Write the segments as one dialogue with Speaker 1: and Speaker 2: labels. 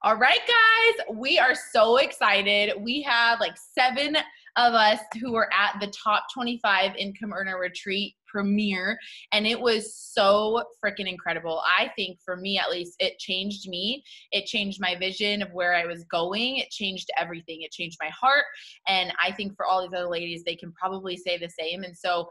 Speaker 1: All right, guys, we are so excited. We have like 7 of us who were at the Top 25 Income Earner Retreat premiere, and it was so freaking incredible. I think for me, at least, it changed me. It changed my vision of where I was going. It changed everything. It changed my heart, and I think for all these other ladies, they can probably say the same. And so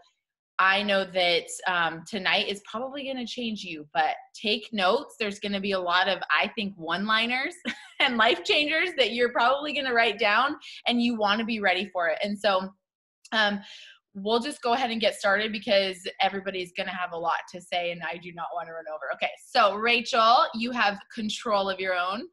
Speaker 1: I know that tonight is probably going to change you, but take notes. There's going to be a lot of, I think, one-liners and life changers that you're probably going to write down, and you want to be ready for it. And so we'll just go ahead and get started because everybody's going to have a lot to say, and I do not want to run over. Okay, so Rachel, you have control of your own.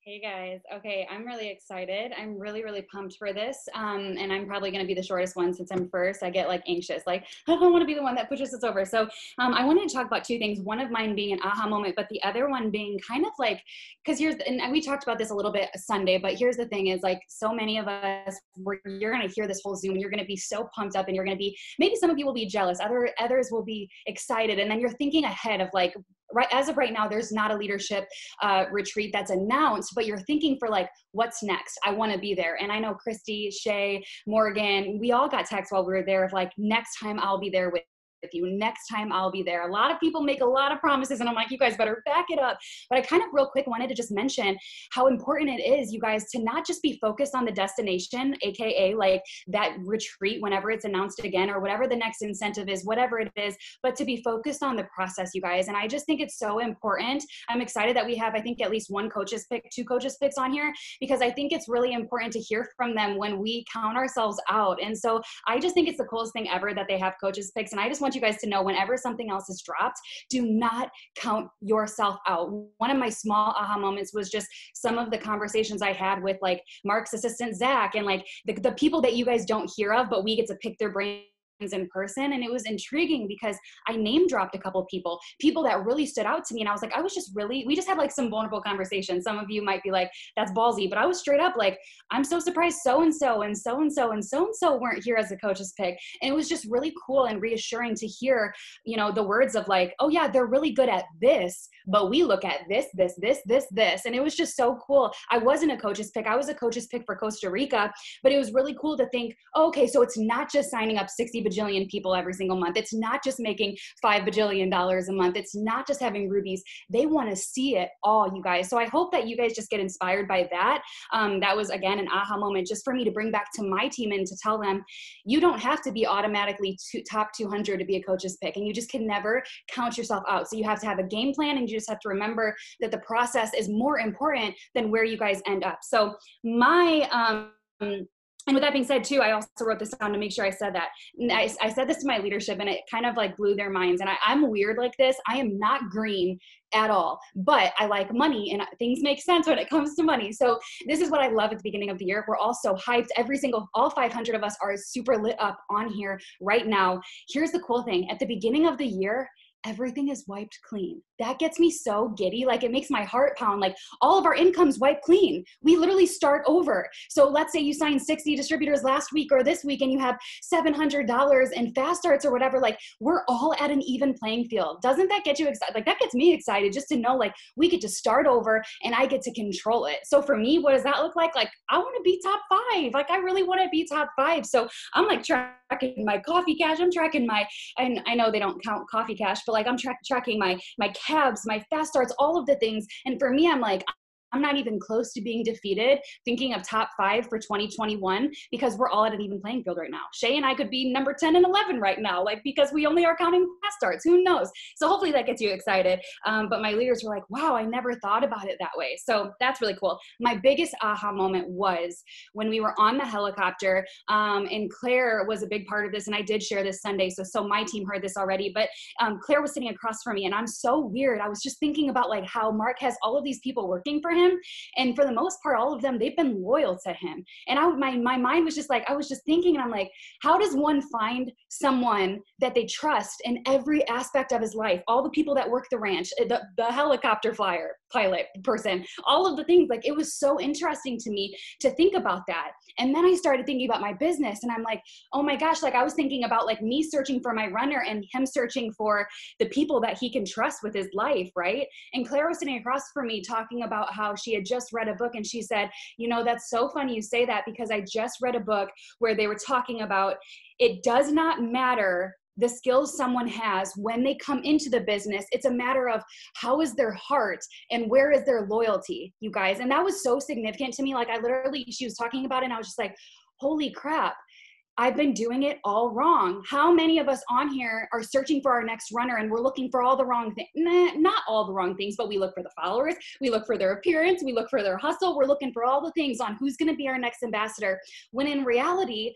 Speaker 2: Hey guys. Okay, I'm really excited. I'm really pumped for this. And I'm probably going to be the shortest one since I'm first. I get like anxious, like I don't want to be the one that pushes us over. So I wanted to talk about 2 things. One of mine being an aha moment, but the other one being kind of like, because and we talked about this a little bit Sunday, but here's the thing is like so many of us, you're going to hear this whole Zoom, you're going to be so pumped up, and you're going to be, maybe some of you will be jealous, others will be excited. And then you're thinking ahead of like, right, as of right now, there's not a leadership retreat that's announced, but you're thinking for like, what's next? I want to be there. And I know Christy, Shay, Morgan, we all got texts while we were there of like, next time I'll be there with you. Next time I'll be there. A lot of people make a lot of promises, and I'm like, you guys better back it up. But I kind of real quick wanted to just mention how important it is, you guys, to not just be focused on the destination, aka like that retreat whenever it's announced again, or whatever the next incentive is, whatever it is, but to be focused on the process, you guys. And I just think it's so important. I'm excited that we have, I think, at least 1 coach's pick, 2 coaches picks on here, because I think it's really important to hear from them when we count ourselves out. And so I just think it's the coolest thing ever that they have coaches picks. And I just want you guys to know, whenever something else is dropped, do not count yourself out. One of my small aha moments was just some of the conversations I had with like Mark's assistant, Zach, and like the people that you guys don't hear of, but we get to pick their brains in person. And it was intriguing because I name dropped a couple of people that really stood out to me. And I was like, we just had like some vulnerable conversations. Some of you might be like, that's ballsy, but I was straight up like, I'm so surprised so-and-so and so-and-so and so-and-so weren't here as a coach's pick. And it was just really cool and reassuring to hear, you know, the words of like, oh yeah, they're really good at this, but we look at this. And it was just so cool. I wasn't a coach's pick. I was a coach's pick for Costa Rica, but it was really cool to think, oh, okay, so it's not just signing up 60 bajillion people every single month. It's not just making $5 bajillion a month. It's not just having rubies. They want to see it all, you guys. So I hope that you guys just get inspired by that. That was, again, an aha moment just for me to bring back to my team and to tell them, you don't have to be automatically top 200 to be a coach's pick, and you just can never count yourself out. So you have to have a game plan, and you just have to remember that the process is more important than where you guys end up. So my, and with that being said too, I also wrote this down to make sure I said that. And I said this to my leadership, and it kind of like blew their minds. And I'm weird like this. I am not green at all, but I like money, and things make sense when it comes to money. So this is what I love at the beginning of the year. We're all so hyped. All 500 of us are super lit up on here right now. Here's the cool thing. At the beginning of the year, everything is wiped clean. That gets me so giddy. Like, it makes my heart pound. Like, all of our income's wiped clean. We literally start over. So let's say you signed 60 distributors last week or this week, and you have $700 in fast starts or whatever. Like, we're all at an even playing field. Doesn't that get you excited? Like, that gets me excited just to know, like, we get to start over and I get to control it. So for me, what does that look like? Like, I want to be top 5. Like, I really want to be top 5. So I'm like tracking my coffee cash. I'm tracking and I know they don't count coffee cash, but like I'm tracking my cabs, my fast starts, all of the things. And for me, I'm like, I'm not even close to being defeated thinking of top 5 for 2021, because we're all at an even playing field right now. Shay and I could be number 10 and 11 right now, like, because we only are counting fast starts. Who knows? So hopefully that gets you excited. But my leaders were like, wow, I never thought about it that way. So that's really cool. My biggest aha moment was when we were on the helicopter, and Claire was a big part of this. And I did share this Sunday. So my team heard this already, but Claire was sitting across from me, and I'm so weird. I was just thinking about like how Mark has all of these people working for him. And for the most part, all of them, they've been loyal to him. And my mind was just like, I was just thinking, and I'm like, how does one find someone that they trust in every aspect of his life? All the people that work the ranch, the helicopter flyer, pilot person, all of the things. Like, it was so interesting to me to think about that. And then I started thinking about my business, and I'm like, oh my gosh, like I was thinking about like me searching for my runner and him searching for the people that he can trust with his life, right? And Claire was sitting across from me talking about how she had just read a book, and she said, you know, that's so funny you say that, because I just read a book where they were talking about it does not matter the skills someone has when they come into the business. It's a matter of how is their heart and where is their loyalty, you guys. And that was so significant to me. Like, I literally, she was talking about it and I was just like, holy crap, I've been doing it all wrong. How many of us on here are searching for our next runner and we're looking for all the wrong things? Nah, not all the wrong things, but we look for the followers, we look for their appearance, we look for their hustle, we're looking for all the things on who's gonna be our next ambassador, when in reality,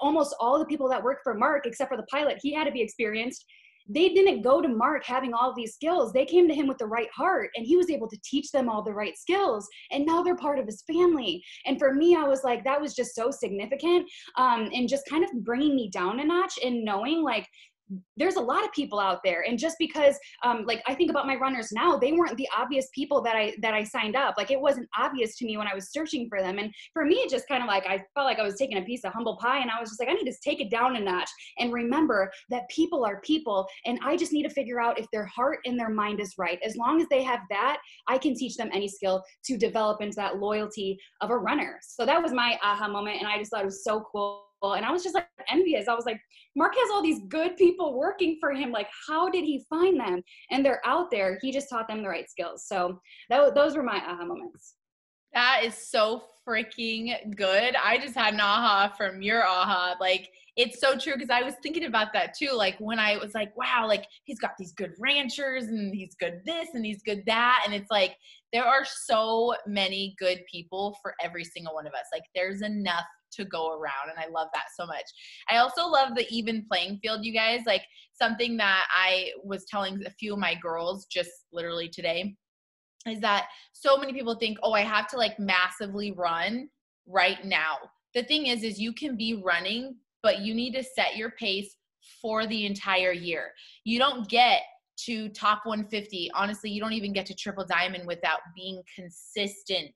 Speaker 2: almost all the people that work for Mark, except for the pilot, he had to be experienced. They didn't go to Mark having all these skills. They came to him with the right heart, and he was able to teach them all the right skills. And now they're part of his family. And for me, I was like, that was just so significant, and just kind of bringing me down a notch and knowing like, there's a lot of people out there. And just because, like I think about my runners now, they weren't the obvious people that I signed up. Like, it wasn't obvious to me when I was searching for them. And for me, it just kind of like, I felt like I was taking a piece of humble pie, and I was just like, I need to take it down a notch and remember that people are people. And I just need to figure out if their heart and their mind is right. As long as they have that, I can teach them any skill to develop into that loyalty of a runner. So that was my aha moment. And I just thought it was so cool. And I was just like envious. I was like, Mark has all these good people working for him. Like, how did he find them? And they're out there. He just taught them the right skills. So those were my aha moments.
Speaker 1: That is so freaking good. I just had an aha from your aha. Like, it's so true, because I was thinking about that too. Like, when I was like, wow, like he's got these good ranchers and he's good this and he's good that. And it's like, there are so many good people for every single one of us. Like, there's enough to go around. And I love that so much. I also love the even playing field, you guys. Like, something that I was telling a few of my girls just literally today is that so many people think, oh, I have to like massively run right now. The thing is you can be running, but you need to set your pace for the entire year. You don't get to top 150. Honestly, you don't even get to triple diamond without being consistent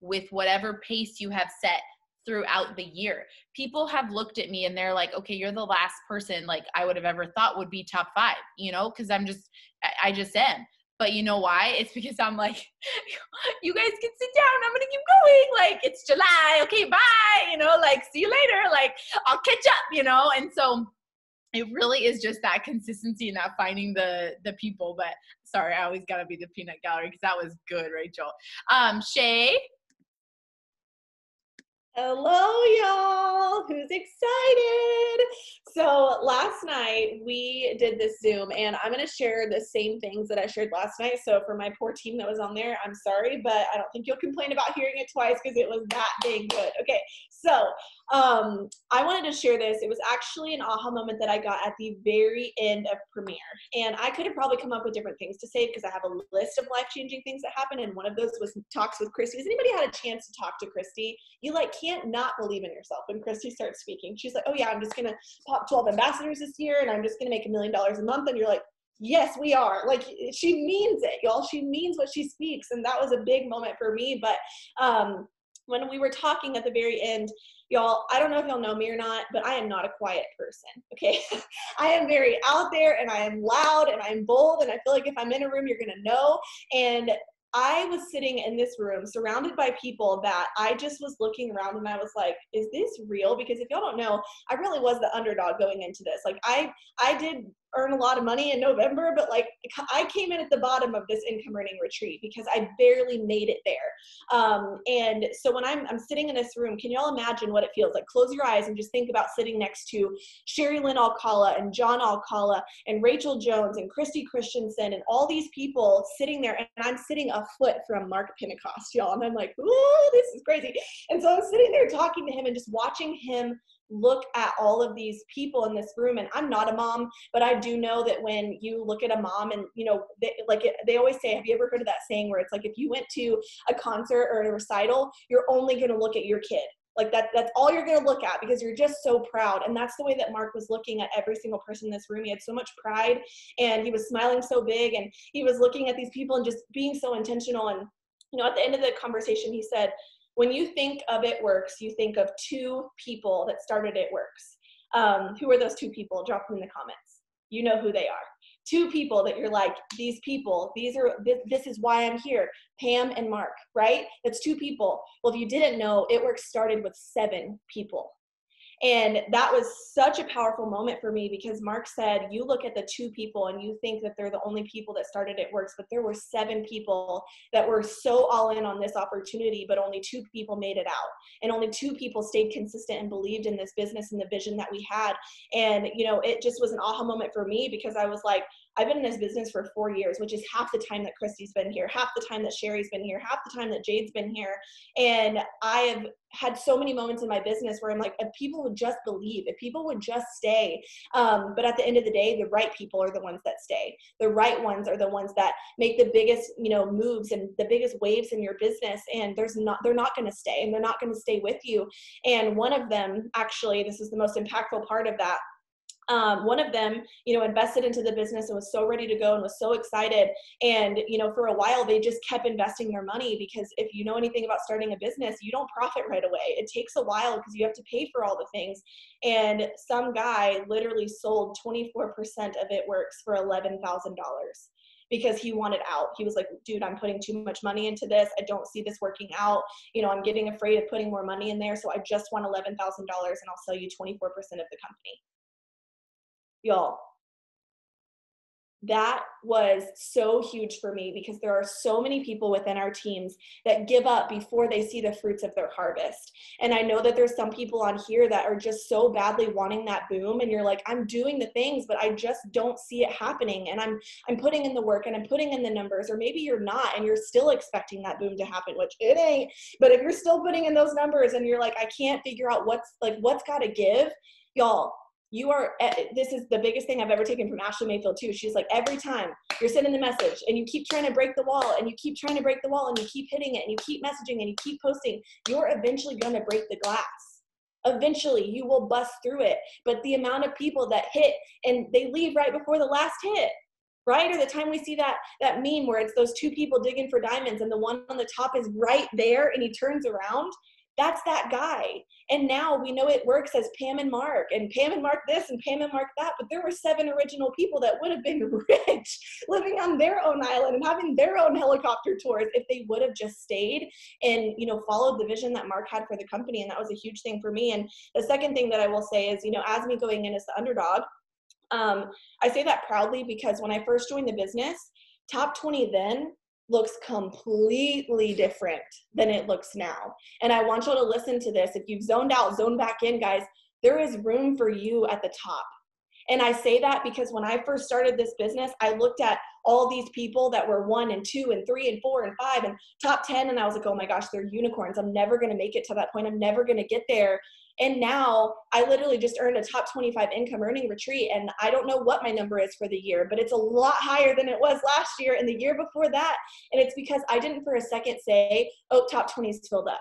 Speaker 1: with whatever pace you have set throughout the year. People have looked at me and they're like, okay, you're the last person like I would have ever thought would be top 5, you know, because I just am. But you know why? It's because I'm like, you guys can sit down. I'm going to keep going. Like, it's July. Okay, bye. You know, like, see you later. Like, I'll catch up, you know? And so it really is just that consistency and that finding the people. But sorry, I always got to be the peanut gallery because that was good, Rachel. Shay?
Speaker 3: Hello, y'all. Who's excited? So last night we did this Zoom, and I'm going to share the same things that I shared last night. So for my poor team that was on there, I'm sorry, but I don't think you'll complain about hearing it twice because it was that dang good. Okay, so I wanted to share this. It was actually an aha moment that I got at the very end of Premiere. And I could have probably come up with different things to say because I have a list of life-changing things that happened. And one of those was talks with Christy. Has anybody had a chance to talk to Christy? You like can't not believe in yourself when Christy starts speaking. She's like, oh yeah, I'm just going to pop 12 ambassadors this year and I'm just going to make $1 million a month. And you're like, yes, we are. Like, she means it, y'all. She means what she speaks. And that was a big moment for me. But when we were talking at the very end, y'all, I don't know if y'all know me or not, but I am not a quiet person, okay? I am very out there and I am loud and I am bold and I feel like if I'm in a room, you're gonna know. And I was sitting in this room surrounded by people that I just was looking around and I was like, is this real? Because if y'all don't know, I really was the underdog going into this. Like I did earn a lot of money in November, but like I came in at the bottom of this income earning retreat because I barely made it there. And so when I'm sitting in this room, can y'all imagine what it feels like? Close your eyes and just think about sitting next to Sherry Lynn Alcala and John Alcala and Rachel Jones and Christy Christensen and all these people sitting there, and I'm sitting a foot from Mark Pentecost, y'all. And I'm like, ooh, this is crazy. And so I'm sitting there talking to him and just watching him look at all of these people in this room. And I'm not a mom, but I do know that when you look at a mom and, you know, they always say, have you ever heard of that saying where it's like, if you went to a concert or a recital, you're only going to look at your kid. Like that's all you're going to look at because you're just so proud. And that's the way that Mark was looking at every single person in this room. He had so much pride and he was smiling so big and he was looking at these people and just being so intentional. And, at the end of the conversation, he said, when you think of It Works, you think of two people that started It Works. Who are those two people? Drop them in the comments. You know who they are. Two people that you're like, these people, this is why I'm here. Pam and Mark, right? That's two people. Well, if you didn't know, It Works started with 7 people. And that was such a powerful moment for me because Mark said, you look at the 2 people and you think that they're the only people that started It Works, but there were 7 people that were so all in on this opportunity, but only 2 people made it out. And only 2 people stayed consistent and believed in this business and the vision that we had. And, it just was an aha moment for me because I was like, I've been in this business for 4 years, which is half the time that Christy's been here, half the time that Sherry's been here, half the time that Jade's been here. And I have had so many moments in my business where I'm like, if people would just believe, if people would just stay. But at the end of the day, the right people are the ones that stay. The right ones are the ones that make the biggest, moves and the biggest waves in your business. And they're not going to stay and they're not going to stay with you. And one of them, actually, this is the most impactful part of that. One of them, invested into the business and was so ready to go and was so excited. And, for a while, they just kept investing their money because if you know anything about starting a business, you don't profit right away. It takes a while because you have to pay for all the things. And some guy literally sold 24% of It Works for $11,000 because he wanted out. He was like, dude, I'm putting too much money into this. I don't see this working out. I'm getting afraid of putting more money in there. So I just want $11,000 and I'll sell you 24% of the company. Y'all, that was so huge for me because there are so many people within our teams that give up before they see the fruits of their harvest. And I know that there's some people on here that are just so badly wanting that boom and you're like, I'm doing the things, but I just don't see it happening. And I'm putting in the work and I'm putting in the numbers, or maybe you're not and you're still expecting that boom to happen, which it ain't. But if you're still putting in those numbers and you're like, I can't figure out what's got to give, y'all, this is the biggest thing I've ever taken from Ashley Mayfield too. She's like, every time you're sending the message and you keep trying to break the wall and you keep trying to break the wall and you keep hitting it and you keep messaging and you keep posting, you're eventually going to break the glass. Eventually you will bust through it. But the amount of people that hit and they leave right before the last hit, right? Or the time we see that meme where it's those 2 people digging for diamonds and the one on the top is right there and he turns around. That's that guy. And now we know It Works as Pam and Mark this and Pam and Mark that, but there were 7 original people that would have been rich living on their own island and having their own helicopter tours if they would have just stayed and, followed the vision that Mark had for the company. And that was a huge thing for me. And the second thing that I will say is, as me going in as the underdog, I say that proudly because when I first joined the business, top 20 then looks completely different than it looks now. And I want you to listen to this. If you've zoned out, zone back in, guys. There is room for you at the top. And I say that because when I first started this business, I looked at all these people that were 1 and 2 and 3 and 4 and 5 and top 10. And I was like, oh my gosh, they're unicorns. I'm never going to make it to that point. I'm never going to get there. And now I literally just earned a top 25 income earning retreat. And I don't know what my number is for the year, but it's a lot higher than it was last year and the year before that. And it's because I didn't for a second say, oh, top 20 is filled up.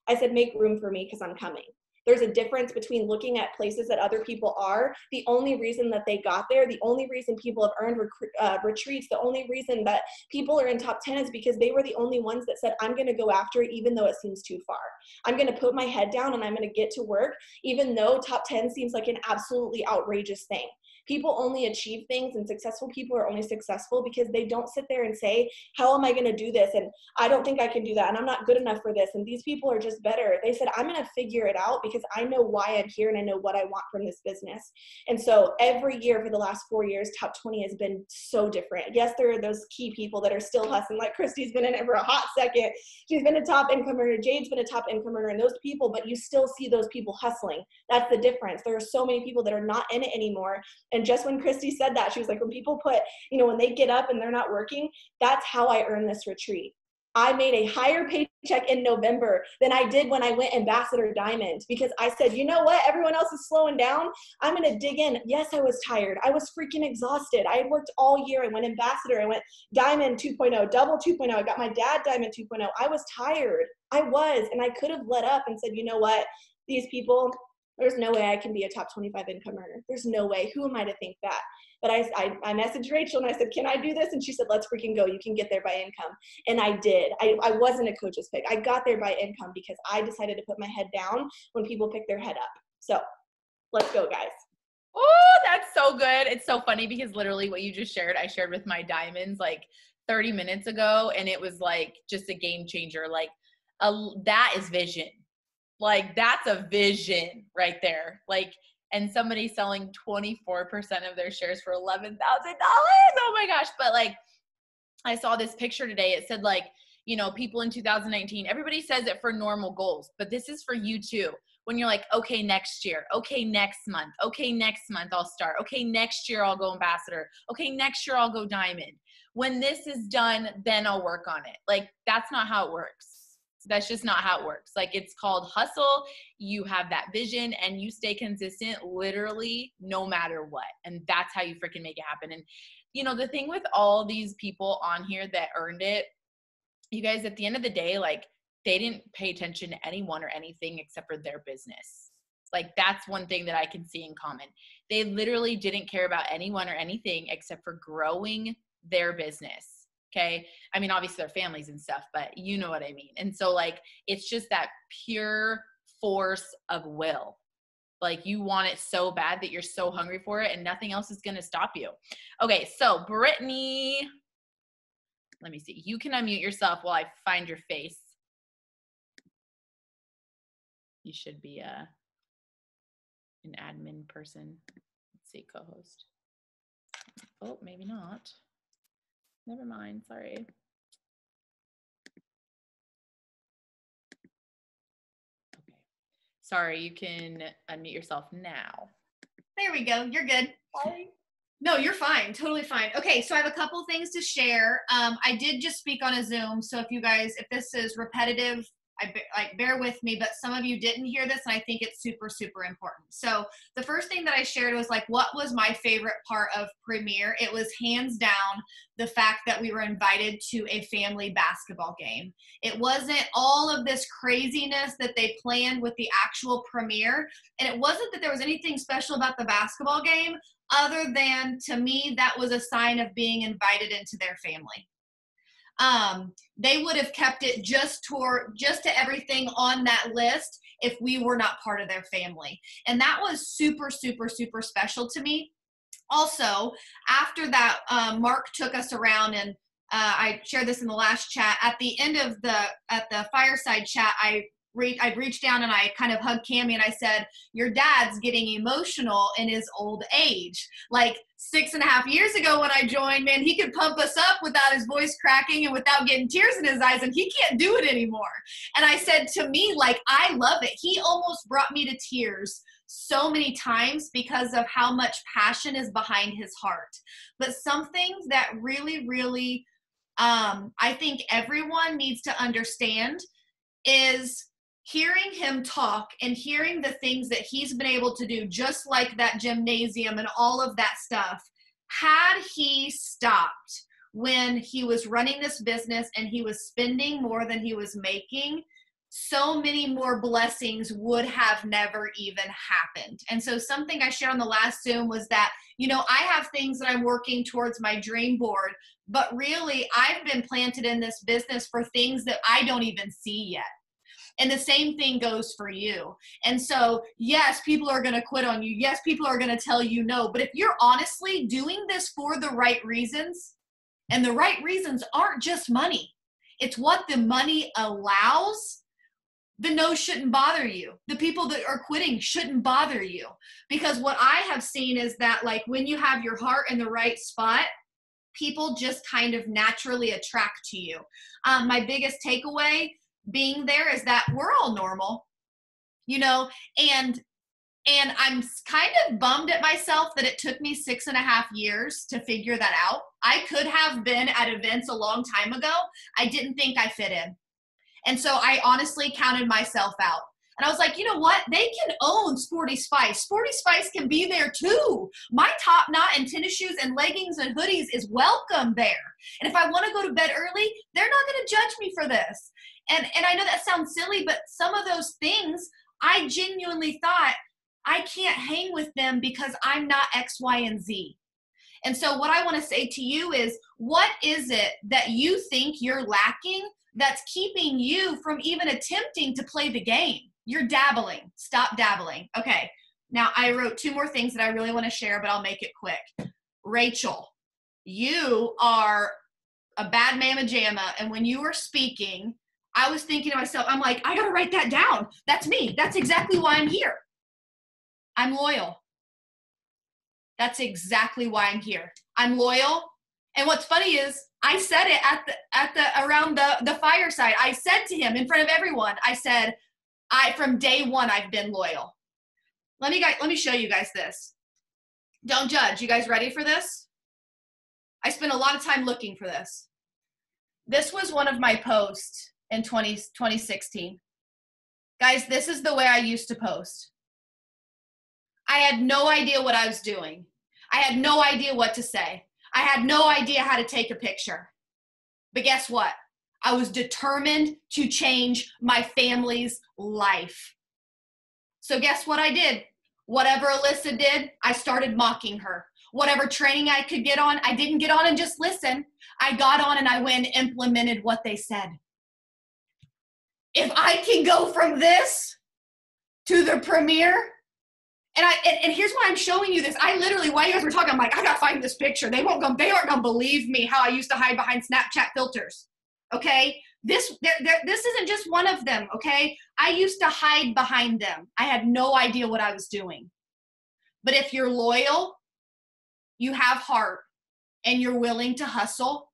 Speaker 3: I said, make room for me because I'm coming. There's a difference between looking at places that other people are. The only reason that they got there, the only reason people have earned retreats, the only reason that people are in top 10 is because they were the only ones that said, I'm going to go after it even though it seems too far. I'm going to put my head down and I'm going to get to work even though top 10 seems like an absolutely outrageous thing. People only achieve things and successful people are only successful because they don't sit there and say, how am I going to do this? And I don't think I can do that. And I'm not good enough for this. And these people are just better. They said, I'm going to figure it out because I know why I'm here and I know what I want from this business. And so every year for the last 4 years, top 20 has been so different. Yes, there are those key people that are still hustling. Like Christy's been in it for a hot second. She's been a top income earner. Jade's been a top income earner, and those people, but you still see those people hustling. That's the difference. There are so many people that are not in it anymore. And just when Christy said that, she was like, when people put, when they get up and they're not working, that's how I earn this retreat. I made a higher paycheck in November than I did when I went Ambassador Diamond, because I said, you know what? Everyone else is slowing down. I'm going to dig in. Yes, I was tired. I was freaking exhausted. I had worked all year. I went Ambassador. I went Diamond 2.0, double 2.0. I got my dad Diamond 2.0. I was tired. I was, and I could have let up and said, you know what? These people, there's no way I can be a top 25 income earner. There's no way. Who am I to think that? But I messaged Rachel and I said, can I do this? And she said, let's freaking go. You can get there by income. And I did. I wasn't a coach's pick. I got there by income because I decided to put my head down when people pick their head up. So let's go, guys.
Speaker 1: Oh, that's so good. It's so funny because literally what you just shared, I shared with my diamonds like 30 minutes ago. And it was like just a game changer. Like that is vision. Like that's a vision right there. Like, and somebody selling 24% of their shares for $11,000. Oh my gosh. But like, I saw this picture today. It said like, you know, people in 2019, everybody says it for normal goals, but this is for you too. When you're like, okay, next year, okay, next month, okay, next month I'll start. Okay, next year I'll go Ambassador. Okay, next year I'll go Diamond. When this is done, then I'll work on it. Like, that's not how it works. That's just not how it works. Like, it's called hustle. You have that vision and you stay consistent literally no matter what. And that's how you freaking make it happen. And, you know, the thing with all these people on here that earned it, you guys, at the end of the day, like, they didn't pay attention to anyone or anything except for their business. Like, that's one thing that I can see in common. They literally didn't care about anyone or anything except for growing their business. Okay. I mean, obviously their families and stuff, but you know what I mean? And so like, it's just that pure force of will. Like, you want it so bad that you're so hungry for it and nothing else is going to stop you. Okay. So Brittany, let me see. You can unmute yourself while I find your face. You should be an admin person. Let's see, co-host. Oh, maybe not. Never mind, sorry. Okay. Sorry, you can unmute yourself now.
Speaker 4: There we go. You're good.
Speaker 3: Sorry.
Speaker 4: No, you're fine. Totally fine. Okay, so I have a couple things to share. I did just speak on a Zoom, so if this is repetitive, bear with me, but some of you didn't hear this, and I think it's super, super important. So the first thing that I shared was like, what was my favorite part of Premier? It was hands down the fact that we were invited to a family basketball game. It wasn't all of this craziness that they planned with the actual Premier, and it wasn't that there was anything special about the basketball game other than, to me, that was a sign of being invited into their family. They would have kept it just to everything on that list if we were not part of their family. And that was super, super, super special to me. Also, after that, Mark took us around, and I shared this in the last chat. At the end of the fireside chat, I reached down and I kind of hugged Cammie and I said, your dad's getting emotional in his old age. Like 6.5 years ago when I joined, man, he could pump us up without his voice cracking and without getting tears in his eyes, and he can't do it anymore. And I said, to me, like, I love it. He almost brought me to tears so many times because of how much passion is behind his heart. But something that really, really, I think everyone needs to understand is hearing him talk and hearing the things that he's been able to do, just like that gymnasium and all of that stuff. Had he stopped when he was running this business and he was spending more than he was making, so many more blessings would have never even happened. And so something I shared on the last Zoom was that, you know, I have things that I'm working towards my dream board, but really I've been planted in this business for things that I don't even see yet. And the same thing goes for you. And so, yes, people are going to quit on you. Yes, people are going to tell you no. But if you're honestly doing this for the right reasons, and the right reasons aren't just money, it's what the money allows, the no shouldn't bother you. The people that are quitting shouldn't bother you. Because what I have seen is that, like, when you have your heart in the right spot, people just kind of naturally attract to you. My biggest takeaway being there is that we're all normal, you know, and And I'm kind of bummed at myself that it took me 6.5 years to figure that out. I could have been at events a long time ago. I didn't think I fit in. And so I honestly counted myself out. And I was like, you know what? They can own Sporty Spice. Sporty Spice can be there too. My top knot and tennis shoes and leggings and hoodies is welcome there. And if I want to go to bed early, they're not going to judge me for this. And I know that sounds silly, but some of those things I genuinely thought, I can't hang with them because I'm not X, Y, and Z. And so what I want to say to you is, what is it that you think you're lacking that's keeping you from even attempting to play the game? You're dabbling. Stop dabbling. Okay. Now I wrote 2 more things that I really want to share, but I'll make it quick. Rachel, you are a bad mamma jamma. And when you were speaking, I was thinking to myself, I'm like, I got to write that down. That's me. That's exactly why I'm here. I'm loyal. That's exactly why I'm here. I'm loyal. And what's funny is I said it around the fireside. I said to him in front of everyone, I said, from day one, I've been loyal. Let me show you guys this. Don't judge. You guys ready for this? I spent a lot of time looking for this. This was one of my posts in 2016. Guys, this is the way I used to post. I had no idea what I was doing. I had no idea what to say. I had no idea how to take a picture. But guess what? I was determined to change my family's life. So guess what I did? Whatever Alyssa did, I started mocking her. Whatever training I could get on, I didn't get on and just listen. I got on and I went and implemented what they said. If I can go from this to the premiere, and here's why I'm showing you this. I literally, while you guys were talking, I'm like, I gotta find this picture. They aren't gonna believe me how I used to hide behind Snapchat filters. Okay? This isn't just one of them, okay? I used to hide behind them. I had no idea what I was doing. But if you're loyal, you have heart, and you're willing to hustle,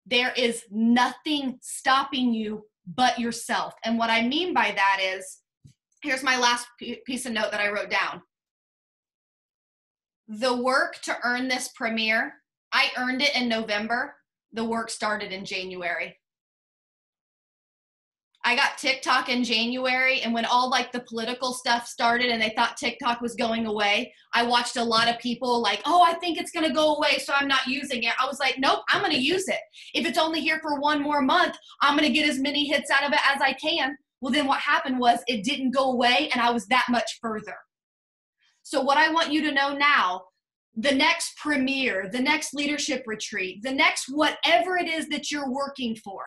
Speaker 4: there is nothing stopping you but yourself. And what I mean by that is, here's my last piece of note that I wrote down. The work to earn this premiere, I earned it in November. The work started in January. I got TikTok in January, and when all like the political stuff started and they thought TikTok was going away, I watched a lot of people like, oh, I think it's going to go away, so I'm not using it. I was like, nope, I'm going to use it. If it's only here for 1 more month, I'm going to get as many hits out of it as I can. Well, then what happened was it didn't go away, and I was that much further. So what I want you to know now, the next premiere, the next leadership retreat, the next whatever it is that you're working for,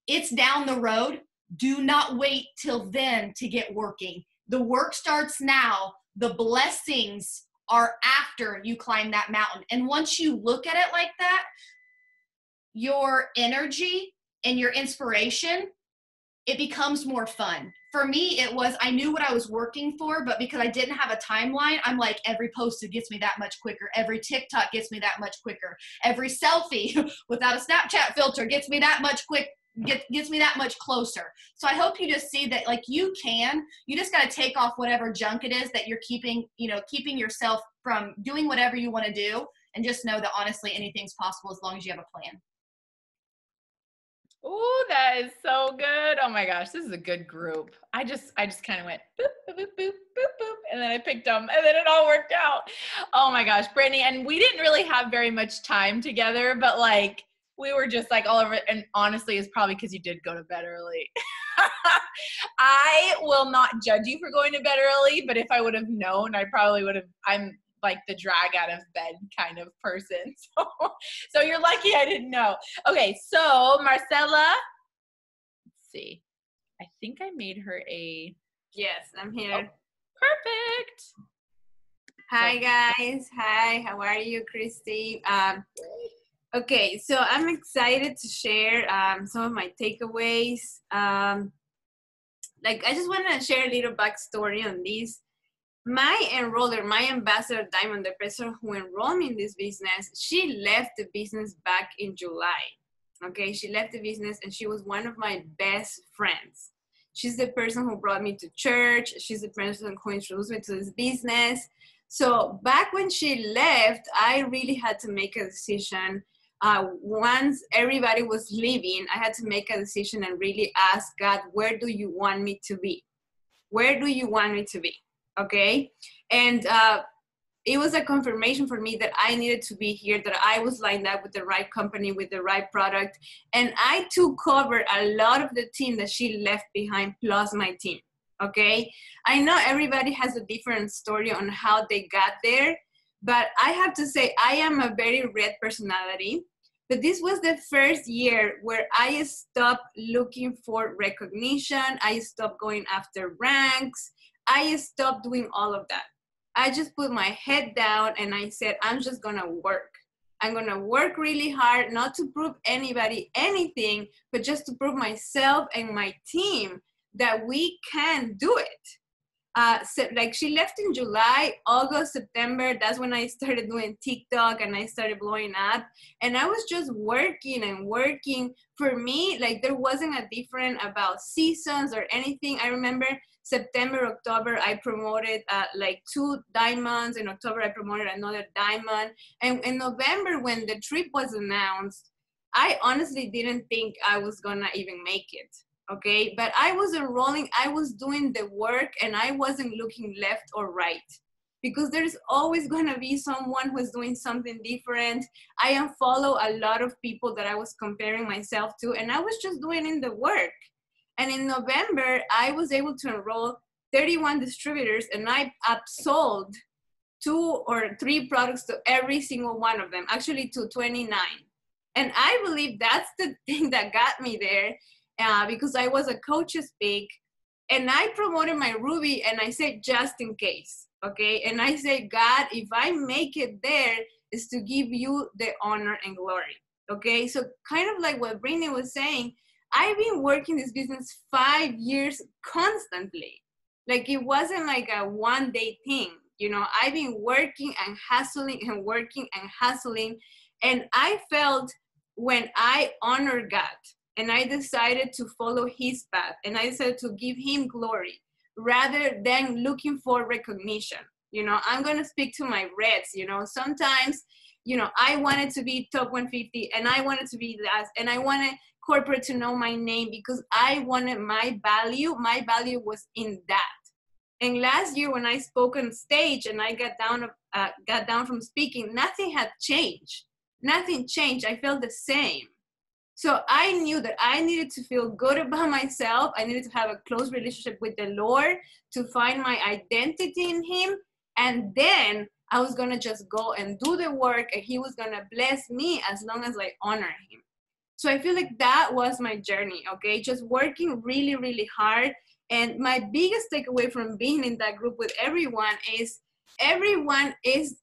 Speaker 4: it's down the road. Do not wait till then to get working. The work starts now. The blessings are after you climb that mountain. And once you look at it like that, your energy and your inspiration, it becomes more fun. For me, it was, I knew what I was working for, but because I didn't have a timeline, I'm like, every post gets me that much quicker. Every TikTok gets me that much quicker. Every selfie without a Snapchat filter gets me that much gets me that much closer. So I hope you just see that, like, you just got to take off whatever junk it is that you're keeping yourself from doing whatever you want to do, and just know that honestly, anything's possible as long as you have a plan.
Speaker 1: Oh, that is so good. Oh my gosh, this is a good group. I just kind of went boop, boop, boop, boop, boop, boop, and then I picked them, and then it all worked out. Oh my gosh, Brittany, and we didn't really have very much time together, but like we were just like all over it, and honestly, it's probably because you did go to bed early. I will not judge you for going to bed early, but if I would have known, I probably would have. I'm like the drag out of bed kind of person. So you're lucky I didn't know. Okay, so Marcella, let's see. I think I made her a.
Speaker 5: Yes, I'm here.
Speaker 1: Oh, perfect.
Speaker 5: Hi guys. Hi, how are you, Christy? Okay, so I'm excited to share some of my takeaways. I just want to share a little backstory on this. My enroller, my ambassador, Diamond, the person who enrolled me in this business, she left the business back in July. Okay, she left the business and she was one of my best friends. She's the person who brought me to church. She's the person who introduced me to this business. So back when she left, I really had to make a decision. Once everybody was leaving, I had to make a decision and really ask God, where do you want me to be? Where do you want me to be? Okay. And it was a confirmation for me that I needed to be here, that I was lined up with the right company, with the right product. And I took over a lot of the team that she left behind, plus my team. Okay. I know everybody has a different story on how they got there, but I have to say, I am a very red personality. But this was the first year where I stopped looking for recognition. I stopped going after ranks. I stopped doing all of that. I just put my head down and I said, I'm just gonna work. I'm gonna work really hard, not to prove anybody anything, but just to prove myself and my team that we can do it. So like she left in July, August, September, that's when I started doing TikTok and I started blowing up. And I was just working and working. For me, like there wasn't a different about seasons or anything. I remember September, October, I promoted like 2 diamonds. In October, I promoted another diamond. And in November, when the trip was announced, I honestly didn't think I was gonna even make it. Okay, but I was enrolling, I was doing the work, and I wasn't looking left or right, because there's always gonna be someone who's doing something different. I unfollow a lot of people that I was comparing myself to, and I was just doing in the work. And in November, I was able to enroll 31 distributors, and I upsold 2 or 3 products to every single one of them, actually to 29. And I believe that's the thing that got me there. Because I was a coach's pick, and I promoted my Ruby, and I said, just in case, okay? And I said, God, if I make it there, is to give you the honor and glory, okay? So kind of like what Brittany was saying, I've been working this business 5 years constantly. Like it wasn't like a one-day thing, you know? I've been working and hustling and working and hustling, and I felt when I honored God, and I decided to follow his path, and I decided to give him glory rather than looking for recognition. You know, I'm going to speak to my reds. You know, sometimes, you know, I wanted to be top 150, and I wanted to be last, and I wanted corporate to know my name because I wanted my value. My value was in that. And last year when I spoke on stage and I got down from speaking, nothing had changed. Nothing changed. I felt the same. So I knew that I needed to feel good about myself. I needed to have a close relationship with the Lord to find my identity in him. And then I was going to just go and do the work, and he was going to bless me as long as I honor him. So I feel like that was my journey, okay? Just working really, really hard. And my biggest takeaway from being in that group with everyone is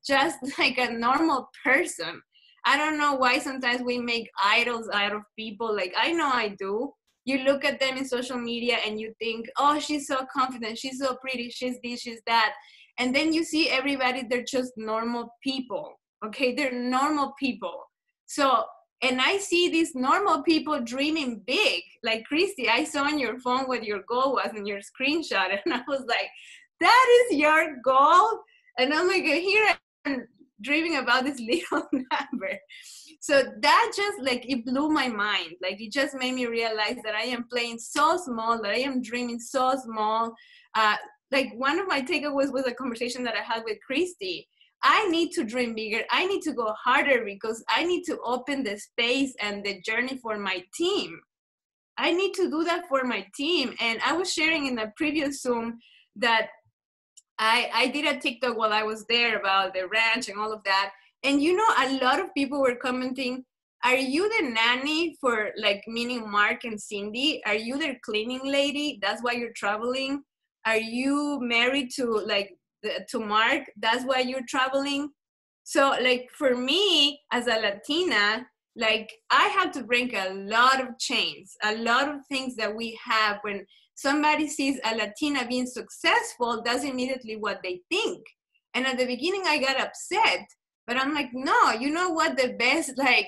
Speaker 5: just like a normal person. I don't know why sometimes we make idols out of people. Like, I know I do. You look at them in social media and you think, oh, she's so confident, she's so pretty, she's this, she's that. And then you see everybody, they're just normal people, okay? They're normal people. So, and I see these normal people dreaming big. Like, Christy, I saw on your phone what your goal was in your screenshot. And I was like, that is your goal? And I'm like, here I'm dreaming about this little number. So that just like, it blew my mind. Like, it just made me realize that I am playing so small, that I am dreaming so small. Like, one of my takeaways was a conversation that I had with Christy. I need to dream bigger. I need to go harder because I need to open the space and the journey for my team. I need to do that for my team. And I was sharing in the previous Zoom that I did a TikTok while I was there about the ranch and all of that. And, you know, a lot of people were commenting, are you the nanny for, like, meaning Mark and Cindy? Are you their cleaning lady? That's why you're traveling? Are you married to, like, to Mark? That's why you're traveling? So, like, for me as a Latina, like, I have to break a lot of chains, a lot of things that we have. When somebody sees a Latina being successful, that's immediately what they think. And at the beginning I got upset, but I'm like, no, you know what, the best, like,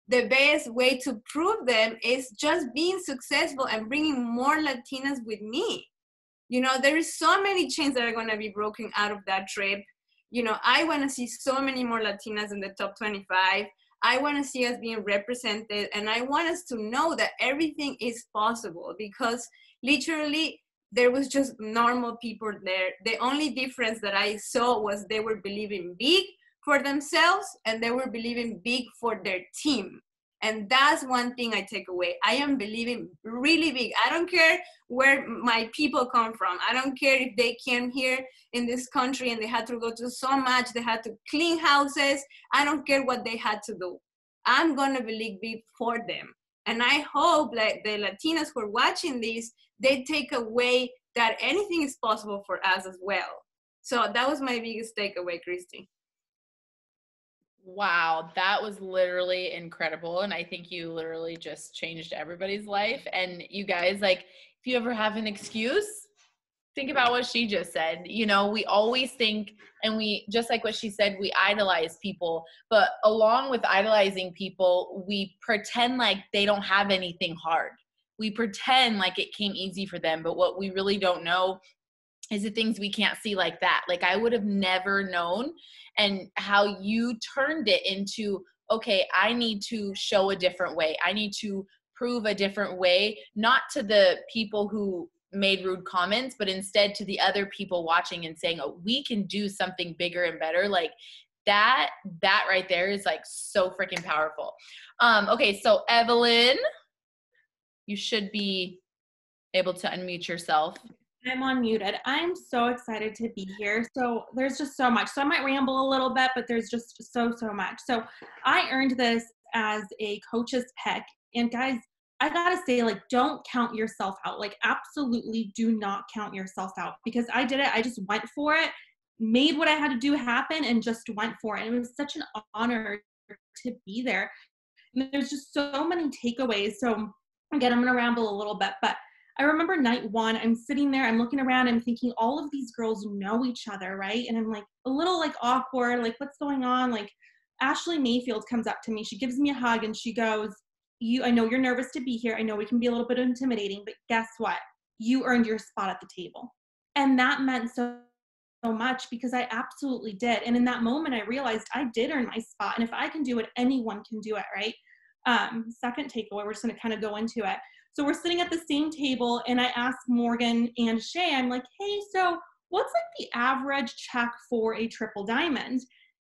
Speaker 5: the best way to prove them is just being successful and bringing more Latinas with me. You know, there is so many chains that are going to be broken out of that trip. You know, I want to see so many more Latinas in the top 25. I want to see us being represented, and I want us to know that everything is possible, because literally there was just normal people there. The only difference that I saw was they were believing big for themselves, and they were believing big for their team. And that's one thing I take away. I am believing really big. I don't care where my people come from. I don't care if they came here in this country and they had to go to so much, they had to clean houses. I don't care what they had to do. I'm gonna believe big for them. And I hope like the Latinas who are watching this, they take away that anything is possible for us as well. So that was my biggest takeaway, Christy.
Speaker 1: Wow, that was literally incredible. And I think you literally just changed everybody's life. And you guys, like, if you ever have an excuse, think about what she just said. You know, we always think, and we, just like what she said, we idolize people. But along with idolizing people, we pretend like they don't have anything hard. We pretend like it came easy for them. But what we really don't know is the things we can't see like that. Like, I would have never known. And how you turned it into, okay, I need to show a different way. I need to prove a different way, not to the people who made rude comments, but instead to the other people watching and saying, oh, we can do something bigger and better. Like that right there is like so freaking powerful. Okay, so Evelyn, you should be able to unmute yourself.
Speaker 6: I'm unmuted. I'm so excited to be here. So there's just so much. So I might ramble a little bit, but there's just so much. So I earned this as a coach's pick. And guys, I gotta say, like, don't count yourself out. Like, absolutely do not count yourself out, because I did it. I just went for it, made what I had to do happen, and just went for it. And it was such an honor to be there. And there's just so many takeaways. So again, I'm gonna ramble a little bit, but I remember night one, I'm sitting there, I'm looking around, I'm thinking all of these girls know each other, right? And I'm like a little like awkward, like what's going on? Like Ashley Mayfield comes up to me, she gives me a hug and she goes, I know you're nervous to be here. I know we can be a little bit intimidating, but guess what? You earned your spot at the table. And that meant so much, because I absolutely did. And in that moment, I realized I did earn my spot. And if I can do it, anyone can do it, right? Second takeaway, we're just gonna kind of go into it. So we're sitting at the same table, and I asked Morgan and Shay, I'm like, hey, so what's like the average check for a triple diamond?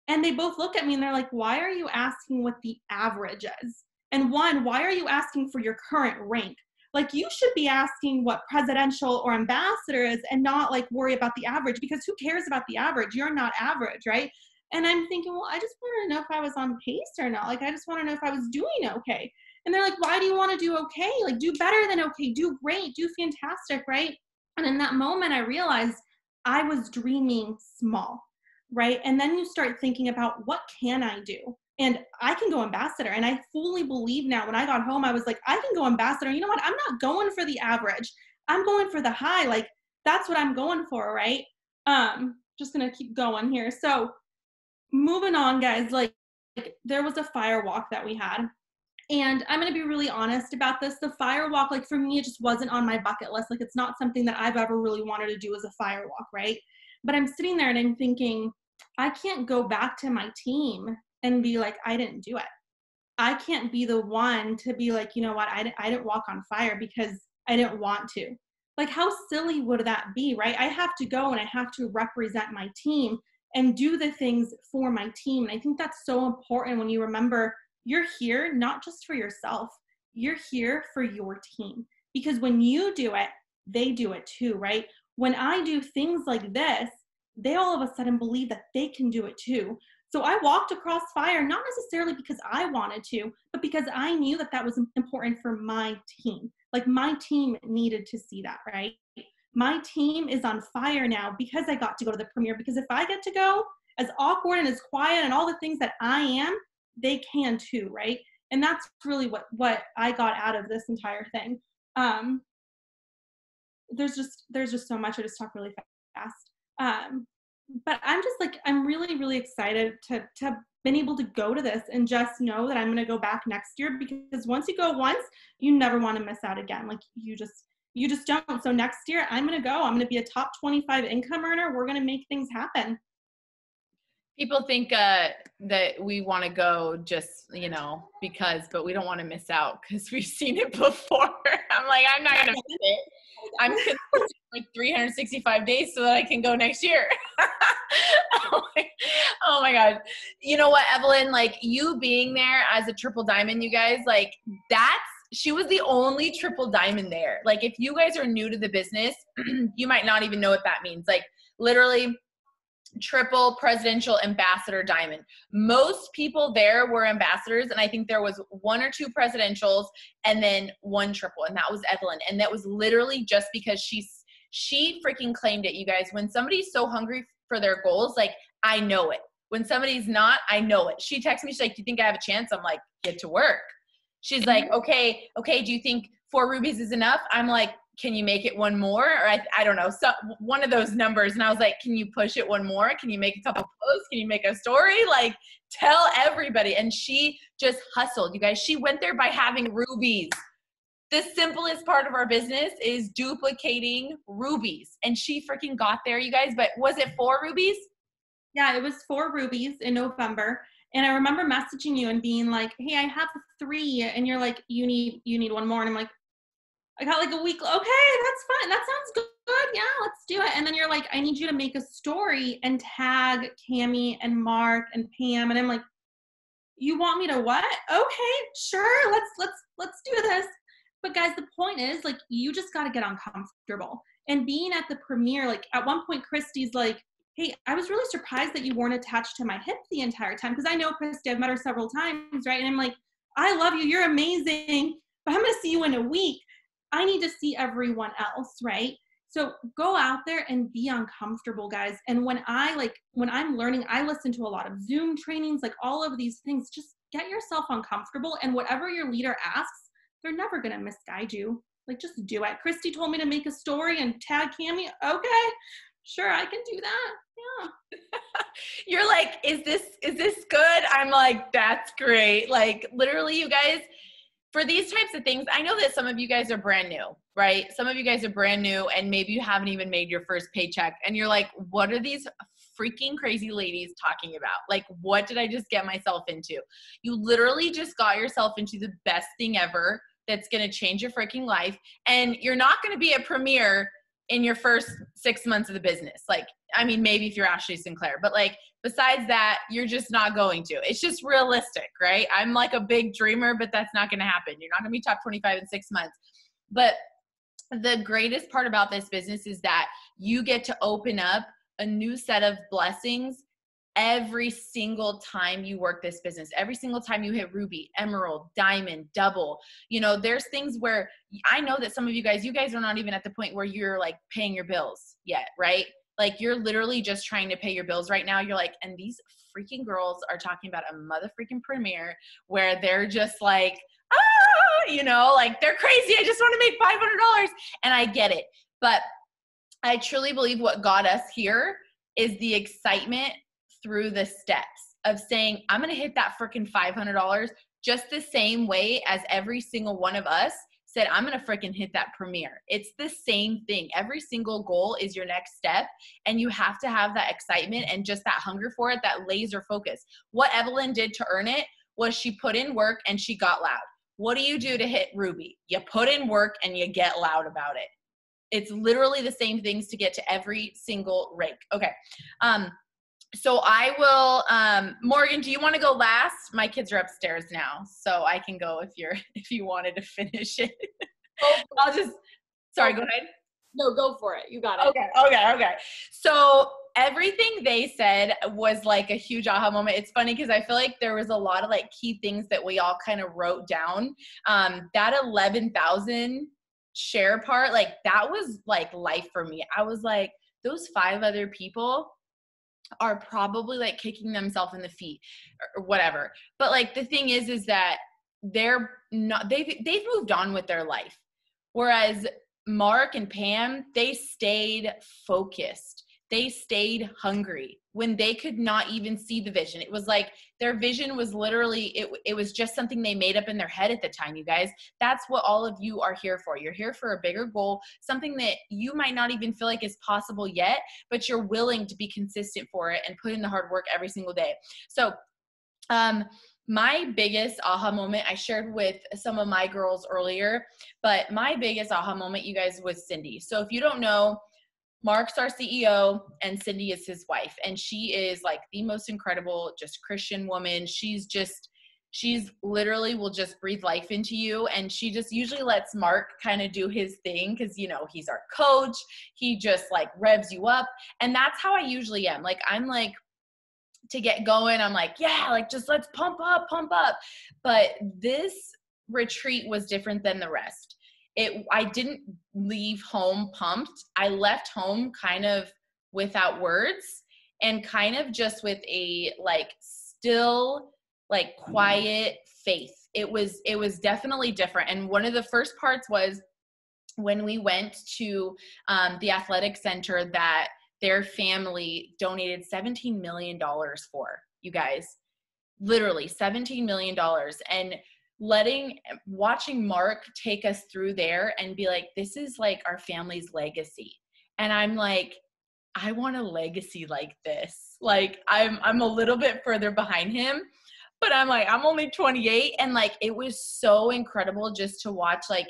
Speaker 6: And they both look at me and they're like, why are you asking what the average is? And one, why are you asking for your current rank? Like, you should be asking what presidential or ambassador is, and not like worry about the average, because who cares about the average? You're not average, right? And I'm thinking, well, I just wanted to know if I was on pace or not. Like, I just want to know if I was doing okay. And they're like, why do you want to do okay? Like, do better than okay, do great, do fantastic, right? And in that moment, I realized I was dreaming small, right? And then you start thinking about, what can I do? And I can go ambassador. And I fully believe now, when I got home, I was like, I can go ambassador. You know what? I'm not going for the average. I'm going for the high. Like, that's what I'm going for, right? Just going to keep going here. So moving on, guys, like there was a fire walk that we had. And I'm going to be really honest about this. The fire walk, like for me, it just wasn't on my bucket list. Like, it's not something that I've ever really wanted to do as a fire walk, right? But I'm sitting there and I'm thinking, I can't go back to my team and be like, I didn't do it. I can't be the one to be like, you know what, I didn't walk on fire because I didn't want to. Like, how silly would that be, right? I have to go and I have to represent my team and do the things for my team. And I think that's so important when you remember, you're here not just for yourself, you're here for your team. Because when you do it, they do it too, right? When I do things like this, they all of a sudden believe that they can do it too. So I walked across fire, not necessarily because I wanted to, but because I knew that that was important for my team. Like, my team needed to see that, right? My team is on fire now because I got to go to the premiere. Because if I get to go, as awkward and as quiet and all the things that I am, they can too, right? And that's really what I got out of this entire thing. There's just so much. I just talk really fast. But I'm just like, I'm really, really excited to been able to go to this and just know that I'm going to go back next year, because once you go once, you never want to miss out again. Like you just don't. So next year I'm going to go. I'm going to be a top 25 income earner. We're going to make things happen.
Speaker 1: People think that we want to go just, but we don't want to miss out because we've seen it before. I'm like, I'm not going to miss it. I'm consistent like 365 days so that I can go next year. Oh my God. You know what, Evelyn, like you being there as a triple diamond, you guys, like she was the only triple diamond there. Like if you guys are new to the business, you might not even know what that means. Like literally triple presidential ambassador diamond. Most people there were ambassadors, and I think there was 1 or 2 presidentials and then 1 triple, and that was Evelyn. And that was literally just because she freaking claimed it, you guys. When somebody's so hungry for their goals, like I know it. When somebody's not, I know it. She texted me, she's like, do you think I have a chance? I'm like, get to work. She's like, okay, do you think 4 rubies is enough? I'm like, can you make it 1 more? Or I don't know, so one of those numbers. And I was like, can you push it 1 more? Can you make a couple posts? Can you make a story? Like tell everybody. And she just hustled, you guys. She went there by having rubies. The simplest part of our business is duplicating rubies. And she freaking got there, you guys. But was it 4 rubies?
Speaker 6: Yeah, it was 4 rubies in November. And I remember messaging you and being like, hey, I have 3. And you're like, you need 1 more. And I'm like, I got like a week. Okay, that's fine. That sounds good. Yeah, let's do it. And then you're like, I need you to make a story and tag Cami and Mark and Pam. And I'm like, you want me to what? Okay, sure. Let's do this. But guys, the point is like, you just got to get uncomfortable. And being at the premiere, like at one point, Christy's like, hey, I was really surprised that you weren't attached to my hip the entire time. Because I know Christy, I've met her several times, right? And I'm like, I love you. You're amazing. But I'm going to see you in a week. I need to see everyone else, right? So go out there and be uncomfortable, guys. And when I'm learning, I listen to a lot of Zoom trainings, like all of these things. Just get yourself uncomfortable. And whatever your leader asks, they're never going to misguide you. Like, just do it. Christy told me to make a story and tag Cami. Okay, sure, I can do that. Yeah.
Speaker 1: You're like, is this good? I'm like, that's great. Like, literally, you guys, for these types of things, I know that some of you guys are brand new, right? Some of you guys are brand new and maybe you haven't even made your first paycheck and you're like, what are these freaking crazy ladies talking about? Like, what did I just get myself into? You literally just got yourself into the best thing ever that's going to change your freaking life. And you're not going to be a premier in your first 6 months of the business. Like, I mean, maybe if you're Ashley Sinclair, but like, besides that, you're just not going to. It's just realistic, right? I'm like a big dreamer, but that's not going to happen. You're not going to be top 25 in 6 months. But the greatest part about this business is that you get to open up a new set of blessings every single time you work this business. Every single time you hit ruby, emerald, diamond, double. You know, there's things where I know that some of you guys are not even at the point where you're like paying your bills yet, right? Like you're literally just trying to pay your bills right now. You're like, and these freaking girls are talking about a mother freaking premiere where they're just like, like they're crazy. I just want to make $500. And I get it. But I truly believe what got us here is the excitement through the steps of saying, I'm going to hit that freaking $500 just the same way as every single one of us said, I'm going to freaking hit that premiere. It's the same thing. Every single goal is your next step. And you have to have that excitement and just that hunger for it, that laser focus. What Evelyn did to earn it was she put in work and she got loud. What do you do to hit ruby? You put in work and you get loud about it. It's literally the same things to get to every single rank. Okay. So I will, Morgan, do you want to go last? My kids are upstairs now, so I can go if you wanted to finish it. Sorry, go ahead.
Speaker 3: No, go for it. You got it.
Speaker 1: Okay. So everything they said was like a huge aha moment. It's funny because I feel like there was a lot of like key things that we all kind of wrote down. That 11,000 share part, like that was like life for me. I was like, those 5 other people are probably like kicking themselves in the feet or whatever. But like the thing is that they're not, they've moved on with their life. Whereas Mark and Pam, they stayed focused. They stayed hungry. when they could not even see the vision. It was like their vision was literally, it was just something they made up in their head at the time, you guys. That's what all of you are here for. You're here for a bigger goal, something that you might not even feel like is possible yet, but you're willing to be consistent for it and put in the hard work every single day. So, my biggest aha moment, I shared with some of my girls earlier, but my biggest aha moment, you guys, was Cindy. So if you don't know, Mark's our CEO and Cindy is his wife. And she is like the most incredible, just Christian woman. She's literally will just breathe life into you. And she just usually lets Mark kind of do his thing because, you know, he's our coach. He just like revs you up. And that's how I usually am. Like, I'm like, to get going, I'm like, yeah, like just let's pump up. But this retreat was different than the rest. I didn't leave home pumped. I left home kind of without words and kind of just with a like still like quiet faith. It was definitely different. And one of the first parts was when we went to the athletic center that their family donated $17 million for, you guys, literally $17 million. And watching Mark take us through there and be like, this is like our family's legacy. And I'm like, I want a legacy like this. Like I'm a little bit further behind him, but I'm like, I'm only 28. And like, it was so incredible just to watch, like,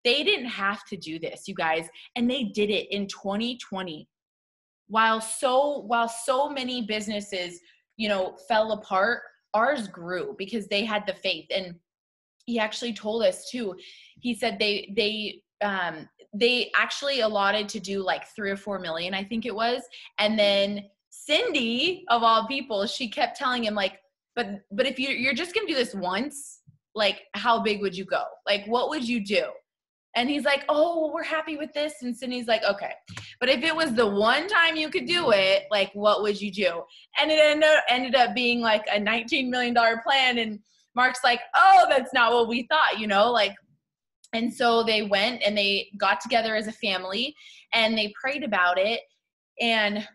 Speaker 1: they didn't have to do this, you guys. And they did it in 2020. While so many businesses, you know, fell apart, ours grew because they had the faith. And he actually told us too, he said they actually allotted to do like 3 or 4 million, I think it was. And then Cindy, of all people, she kept telling him like, but if you're just going to do this once, like how big would you go? Like, what would you do? And he's like, oh, well, we're happy with this. And Cindy's like, okay, but if it was the one time you could do it, like, what would you do? And it ended up being like a $19 million plan. And Mark's like, oh, that's not what we thought, you know, like, and so they went and they got together as a family and they prayed about it. And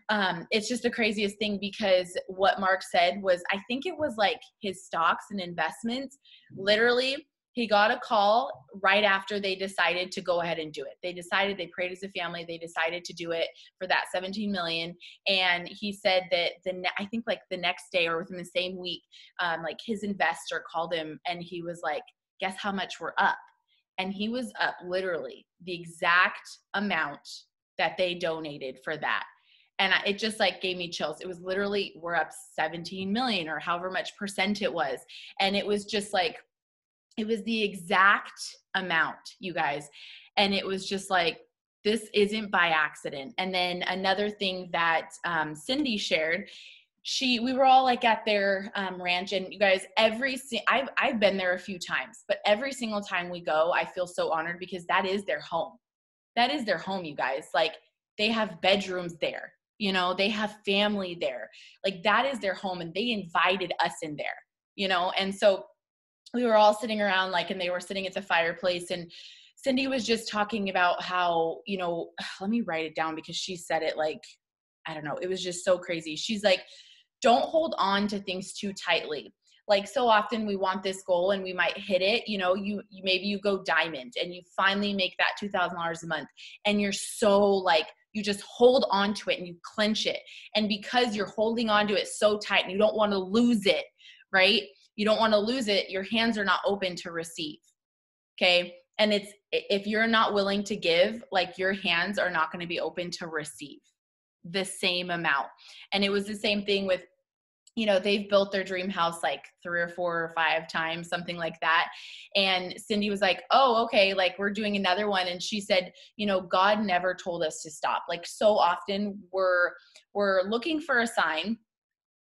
Speaker 1: it's just the craziest thing because what Mark said was, I think it was like his stocks and investments, literally, he got a call right after they decided to go ahead and do it. They prayed as a family. They decided to do it for that 17 million. And he said that I think like the next day or within the same week, like his investor called him and he was like, guess how much we're up? And he was up literally the exact amount that they donated for that. And it just like gave me chills. It was literally, we're up 17 million or however much percent it was. And it was just like, it was the exact amount, you guys. And it was just like, this isn't by accident. And then another thing that Cindy shared, we were all like at their ranch, and you guys, I've been there a few times, but every single time we go, I feel so honored because that is their home. That is their home, you guys. Like, they have bedrooms there, you know, they have family there. Like, that is their home, and they invited us in there, you know. And so we were all sitting around, like, and they were sitting at the fireplace, and Cindy was just talking about how, you know, let me write it down because she said it like, I don't know, it was just so crazy. She's like, don't hold on to things too tightly. Like, so often we want this goal and we might hit it, you know, maybe you go diamond and you finally make that $2,000 a month and you're so like, you just hold on to it and you clench it. And because you're holding on to it so tight and you don't want to lose it, right? You don't want to lose it. Your hands are not open to receive. Okay. And if you're not willing to give, like, your hands are not going to be open to receive the same amount. And it was the same thing with, you know, they've built their dream house like 3 or 4 or 5 times, something like that. And Cindy was like, oh, okay, like, we're doing another one. And she said, you know, God never told us to stop. Like, so often we're looking for a sign.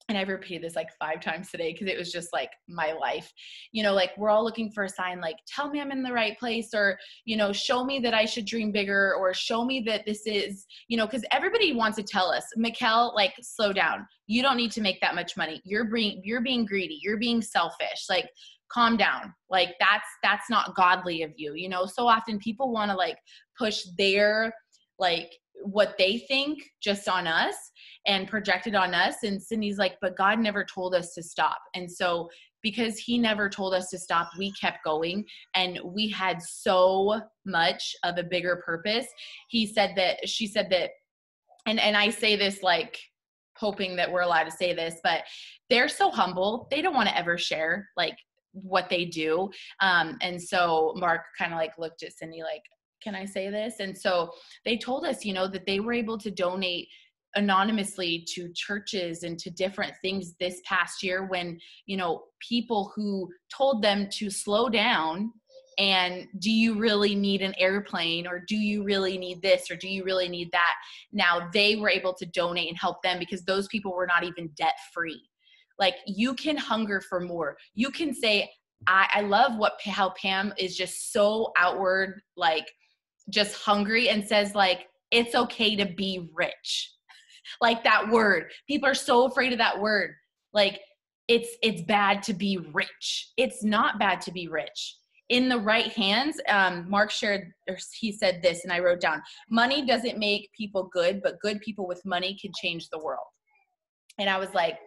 Speaker 1: And I've repeated this like 5 times today because it was just like my life, you know, like, we're all looking for a sign, like, tell me I'm in the right place, or, you know, show me that I should dream bigger, or show me that this is, you know, because everybody wants to tell us, Mikkel, like, slow down. You don't need to make that much money. You're being greedy. You're being selfish. Like, calm down. Like, that's not godly of you. You know, so often people want to like push their like what they think just on us and projected on us. And Cindy's like, but God never told us to stop. And so because he never told us to stop, we kept going, and we had so much of a bigger purpose. She said that, and I say this like hoping that we're allowed to say this, but they're so humble. They don't want to ever share like what they do. And so Mark kind of like looked at Cindy like, can I say this? And so they told us, you know, that they were able to donate anonymously to churches and to different things this past year when, you know, people who told them to slow down and do you really need an airplane, or do you really need this, or do you really need that? Now they were able to donate and help them because those people were not even debt free. Like, you can hunger for more. You can say, I love how Pam is just so outward, like just hungry, and says like, it's okay to be rich. Like that word. People are so afraid of that word. Like it's bad to be rich. It's not bad to be rich. In the right hands, Mark shared, or he said this, and I wrote down, money doesn't make people good, but good people with money can change the world. And I was like,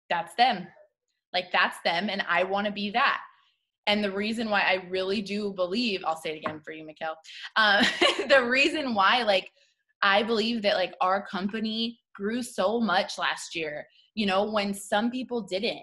Speaker 1: that's them. Like, that's them, and I want to be that. And the reason why I really do believe, I'll say it again for you, Mikkel. The reason why, like, I believe that, like, our company grew so much last year, you know, when some people didn't.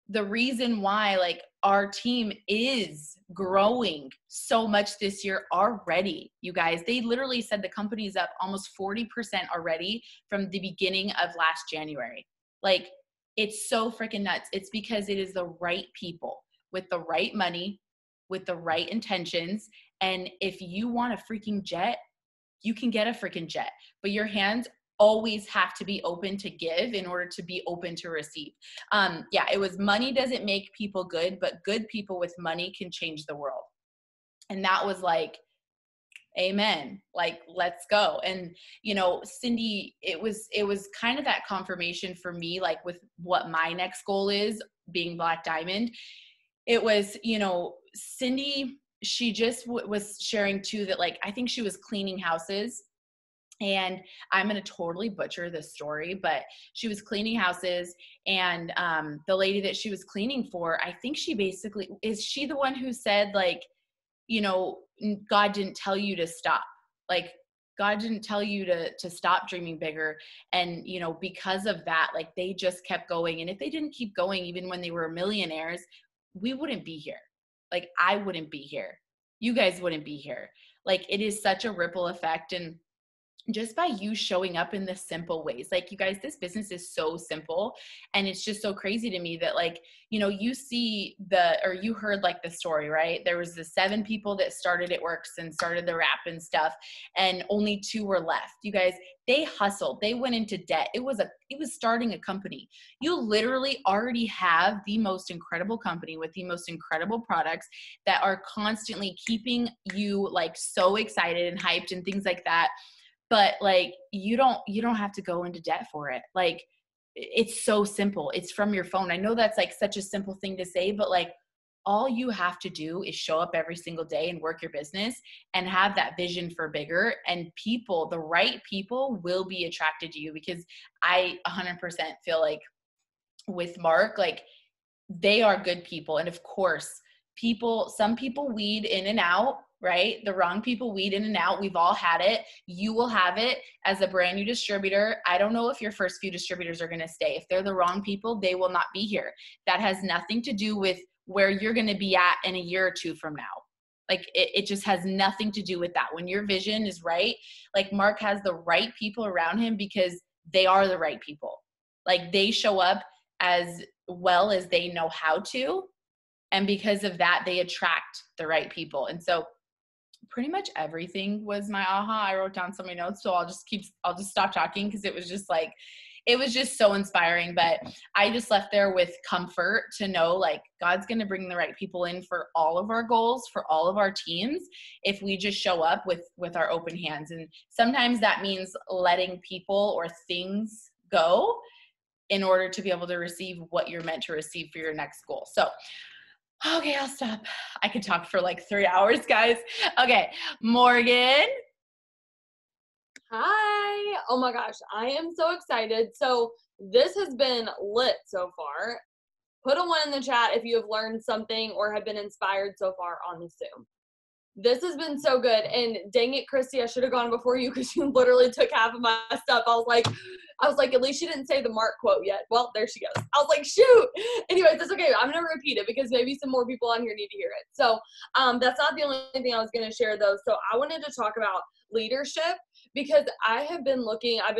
Speaker 1: The reason why, like, our team is growing so much this year already, you guys, they literally said the company's up almost 40% already from the beginning of last January. Like, it's so freaking nuts. It's because it is the right people with the right money, with the right intentions. And if you want a freaking jet, you can get a freaking jet, but your hands always have to be open to give in order to be open to receive. Yeah, it was money doesn't make people good, but good people with money can change the world. And that was like, amen, like, let's go. And, you know, Cindy, it was kind of that confirmation for me, like with what my next goal is, being Black Diamond. It was, you know, Cindy, she just was sharing too that, like, I think she was cleaning houses, and I'm going to totally butcher this story, but she was cleaning houses, and the lady that she was cleaning for, I think she basically, is she the one who said, like, you know, God didn't tell you to stop. Like, God didn't tell you to stop dreaming bigger. And, you know, because of that, like, they just kept going. And if they didn't keep going, even when they were millionaires, we wouldn't be here. Like, I wouldn't be here. You guys wouldn't be here. Like, it is such a ripple effect. And just by you showing up in the simple ways, like, you guys, this business is so simple, and it's just so crazy to me that, like, you know, you heard like the story, right? There was the 7 people that started It Works and started the wrap and stuff, and only 2 were left. You guys, they hustled, they went into debt. It was starting a company. You literally already have the most incredible company with the most incredible products that are constantly keeping you, like, so excited and hyped and things like that. But, like, you don't have to go into debt for it. Like, it's so simple. It's from your phone. I know that's, like, such a simple thing to say, but, like, all you have to do is show up every single day and work your business and have that vision for bigger, and people, the right people, will be attracted to you. Because I 100% feel like with Mark, like, they are good people. And of course, some people weed in and out, right? The wrong people weed in and out. We've all had it. You will have it as a brand new distributor. I don't know if your first few distributors are going to stay. If they're the wrong people, they will not be here. That has nothing to do with where you're going to be at in a year or 2 from now. Like, it just has nothing to do with that. When your vision is right, like, Mark has the right people around him because they are the right people. Like, they show up as well as they know how to. And because of that, they attract the right people. And so pretty much everything was my aha. I wrote down so many notes, so I'll just stop talking, because it was just so inspiring. But I just left there with comfort to know, like, God's going to bring the right people in for all of our goals, for all of our teams, if we just show up with our open hands. And sometimes that means letting people or things go in order to be able to receive what you're meant to receive for your next goal. So, okay, I'll stop. I could talk for like 3 hours, guys. Okay, Morgan.
Speaker 7: Hi. Oh my gosh, I am so excited. So this has been lit so far. Put a 1 in the chat if you have learned something or have been inspired so far on this Zoom. This has been so good. And dang it, Christy, I should have gone before you because you literally took half of my stuff. I was like, at least she didn't say the Mark quote yet. Well, there she goes. I was like, shoot. Anyways, that's okay. I'm going to repeat it because maybe some more people on here need to hear it. So that's not the only thing I was going to share though. So I wanted to talk about leadership because I've been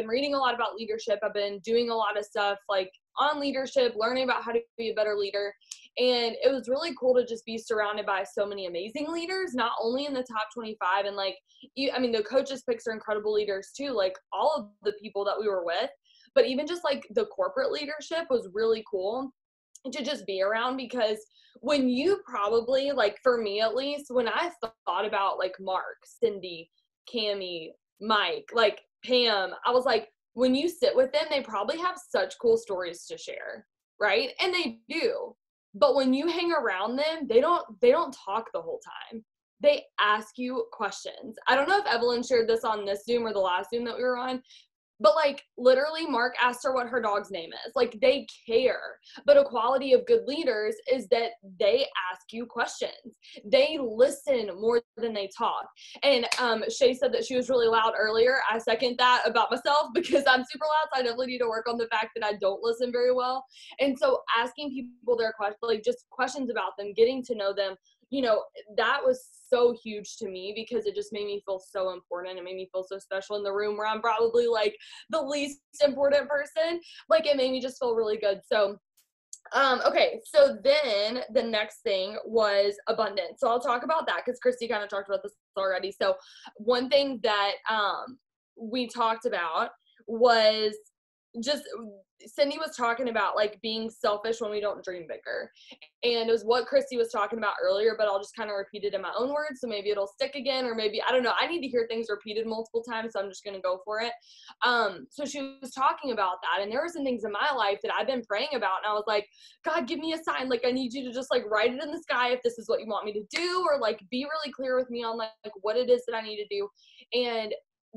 Speaker 7: reading a lot about leadership. I've been doing a lot of stuff like on leadership, learning about how to be a better leader. And it was really cool to just be surrounded by so many amazing leaders, not only in the top 25 and like, the coaches picks are incredible leaders too, like all of the people that we were with, but even just like the corporate leadership was really cool to just be around because when you probably, like for me at least, when I thought about like Mark, Cindy, Cammie, Mike, like Pam, I was like, when you sit with them, they probably have such cool stories to share, right? And they do. But when you hang around them, they don't talk the whole time. They ask you questions. I don't know if Evelyn shared this on this Zoom or the last Zoom that we were on, but like literally Mark asked her what her dog's name is. Like they care. But a quality of good leaders is that they ask you questions. They listen more than they talk. And Shay said that she was really loud earlier. I second that about myself because I'm super loud. So I definitely need to work on the fact that I don't listen very well. And so asking people their questions, like just questions about them, getting to know them, that was so huge to me because it just made me feel so important. It made me feel so special in the room where I'm probably like the least important person. Like it made me just feel really good. So, okay. So then the next thing was abundance. So I'll talk about that because Christy kind of talked about this already. So one thing that, we talked about was just Cindy was talking about like being selfish when we don't dream bigger. And it was what Christy was talking about earlier, but I'll just kind of repeat it in my own words. So maybe it'll stick again, or maybe, I don't know. I need to hear things repeated multiple times. So I'm just going to go for it. So she was talking about that. And there were some things in my life that I've been praying about. And I was like, God, give me a sign. Like, I need you to just like write it in the sky if this is what you want me to do, or like be really clear with me on like what it is that I need to do. And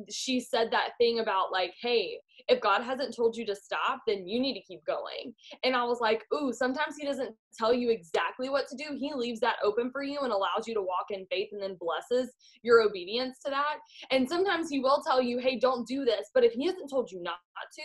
Speaker 7: she said that thing about like, hey, if God hasn't told you to stop, then you need to keep going. And I was like, ooh, sometimes he doesn't tell you exactly what to do. He leaves that open for you and allows you to walk in faith and then blesses your obedience to that. And sometimes he will tell you, hey, don't do this. But if he hasn't told you not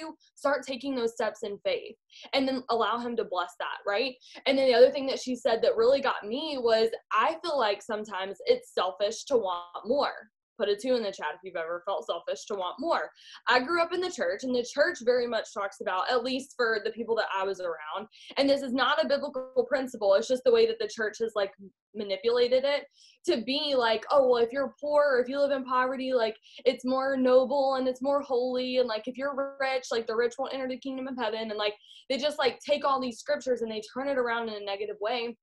Speaker 7: to, start taking those steps in faith and then allow him to bless that, right? And then the other thing that she said that really got me was I feel like sometimes it's selfish to want more. Put a 2 in the chat if you've ever felt selfish to want more. I grew up in the church, and the church very much talks about, at least for the people that I was around, and this is not a biblical principle, it's just the way that the church has like manipulated it to be like, oh, well, if you're poor or if you live in poverty, like it's more noble and it's more holy, and like if you're rich, like the rich won't enter the kingdom of heaven, and like they just like take all these scriptures and they turn it around in a negative way.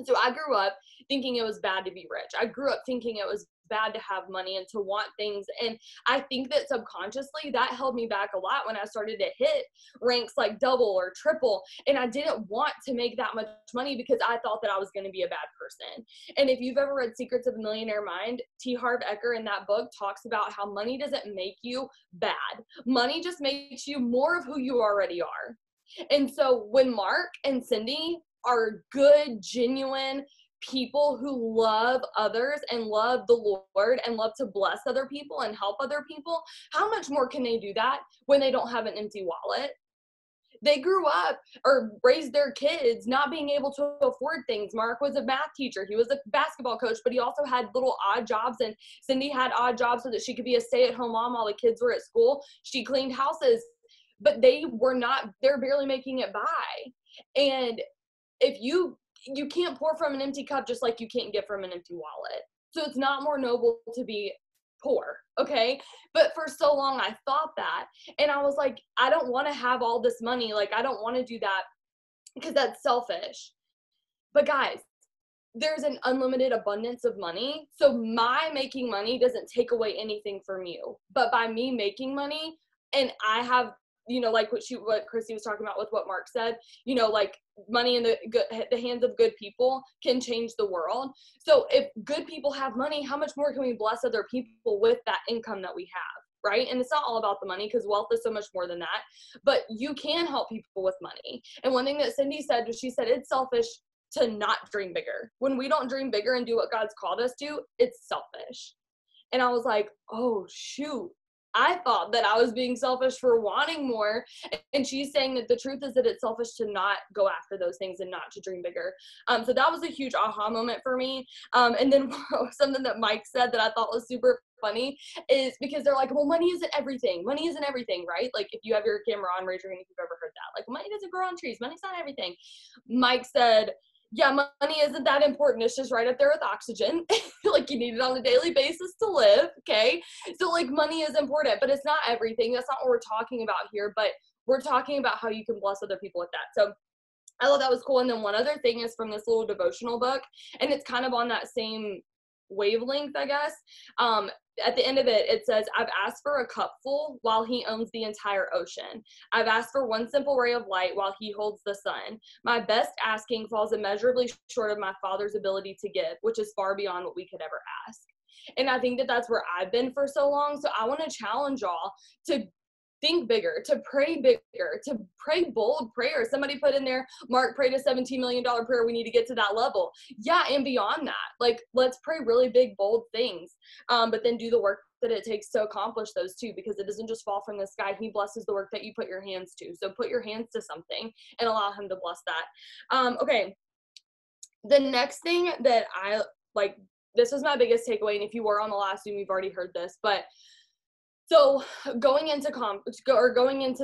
Speaker 7: So I grew up thinking it was bad to be rich. I grew up thinking it was bad to have money and to want things. And I think that subconsciously that held me back a lot when I started to hit ranks like double or triple. And I didn't want to make that much money because I thought that I was going to be a bad person. And if you've ever read Secrets of the Millionaire Mind, T. Harv Eker in that book talks about how money doesn't make you bad. Money just makes you more of who you already are. And so when Mark and Cindy are good, genuine people who love others and love the Lord and love to bless other people and help other people, how much more can they do that when they don't have an empty wallet? They grew up or raised their kids not being able to afford things. Mark was a math teacher. He was a basketball coach, but he also had little odd jobs. And Cindy had odd jobs so that she could be a stay-at-home mom while the kids were at school. She cleaned houses, but they're barely making it by. And if you can't pour from an empty cup just like you can't give from an empty wallet. So it's not more noble to be poor, okay? But for so long I thought that, and I was like, I don't want to have all this money. Like, I don't want to do that because that's selfish. But guys, there's an unlimited abundance of money. So my making money doesn't take away anything from you. But by me making money, and I have, like what Christy was talking about with what Mark said, like money in the hands of good people can change the world. So if good people have money, how much more can we bless other people with that income that we have? right? And it's not all about the money, because wealth is so much more than that, but you can help people with money. And one thing that Cindy said was, she said, it's selfish to not dream bigger. When we don't dream bigger and do what God's called us to, it's selfish. And I was like, oh shoot, I thought that I was being selfish for wanting more. And she's saying that the truth is that it's selfish to not go after those things and not to dream bigger. So that was a huge aha moment for me. And then something that Mike said that I thought was super funny is, because they're like, well, money isn't everything. Money isn't everything, right? Like, if you have your camera on, raise your hand if you've ever heard that. Like, money doesn't grow on trees. Money's not everything. Mike said, yeah, money isn't that important. It's just right up there with oxygen. Like, you need it on a daily basis to live, okay? So, like, money is important, but it's not everything. That's not what we're talking about here, but we're talking about how you can bless other people with that. So I thought that was cool. And then one other thing is from this little devotional book, and it's kind of on that same wavelength, I guess. At the end of it, it says, I've asked for a cupful while he owns the entire ocean. I've asked for one simple ray of light while he holds the sun. My best asking falls immeasurably short of my Father's ability to give, which is far beyond what we could ever ask. And I think that that's where I've been for so long. So I want to challenge y'all to think bigger, to pray bigger, to pray bold prayers. Somebody put in there, Mark prayed a $17 million prayer. We need to get to that level. Yeah, and beyond that, like, let's pray really big, bold things, but then do the work that it takes to accomplish those too, because it doesn't just fall from the sky. He blesses the work that you put your hands to. So put your hands to something and allow him to bless that. Okay. The next thing that I like, this was my biggest takeaway. And if you were on the last Zoom, you've already heard this, but so going into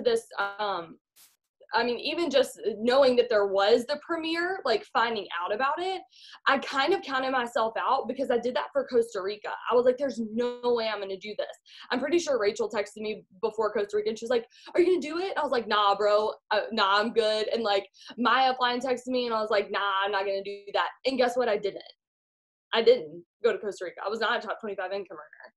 Speaker 7: this, I mean, even just knowing that there was the premiere, like finding out about it, I kind of counted myself out, because I did that for Costa Rica. I was like, there's no way I'm going to do this. I'm pretty sure Rachel texted me before Costa Rica and she was like, are you going to do it? I was like, nah, bro. Nah, I'm good. And like Maya Flying texted me and I was like, nah, I'm not going to do that. And guess what? I didn't go to Costa Rica. I was not a top 25 income earner.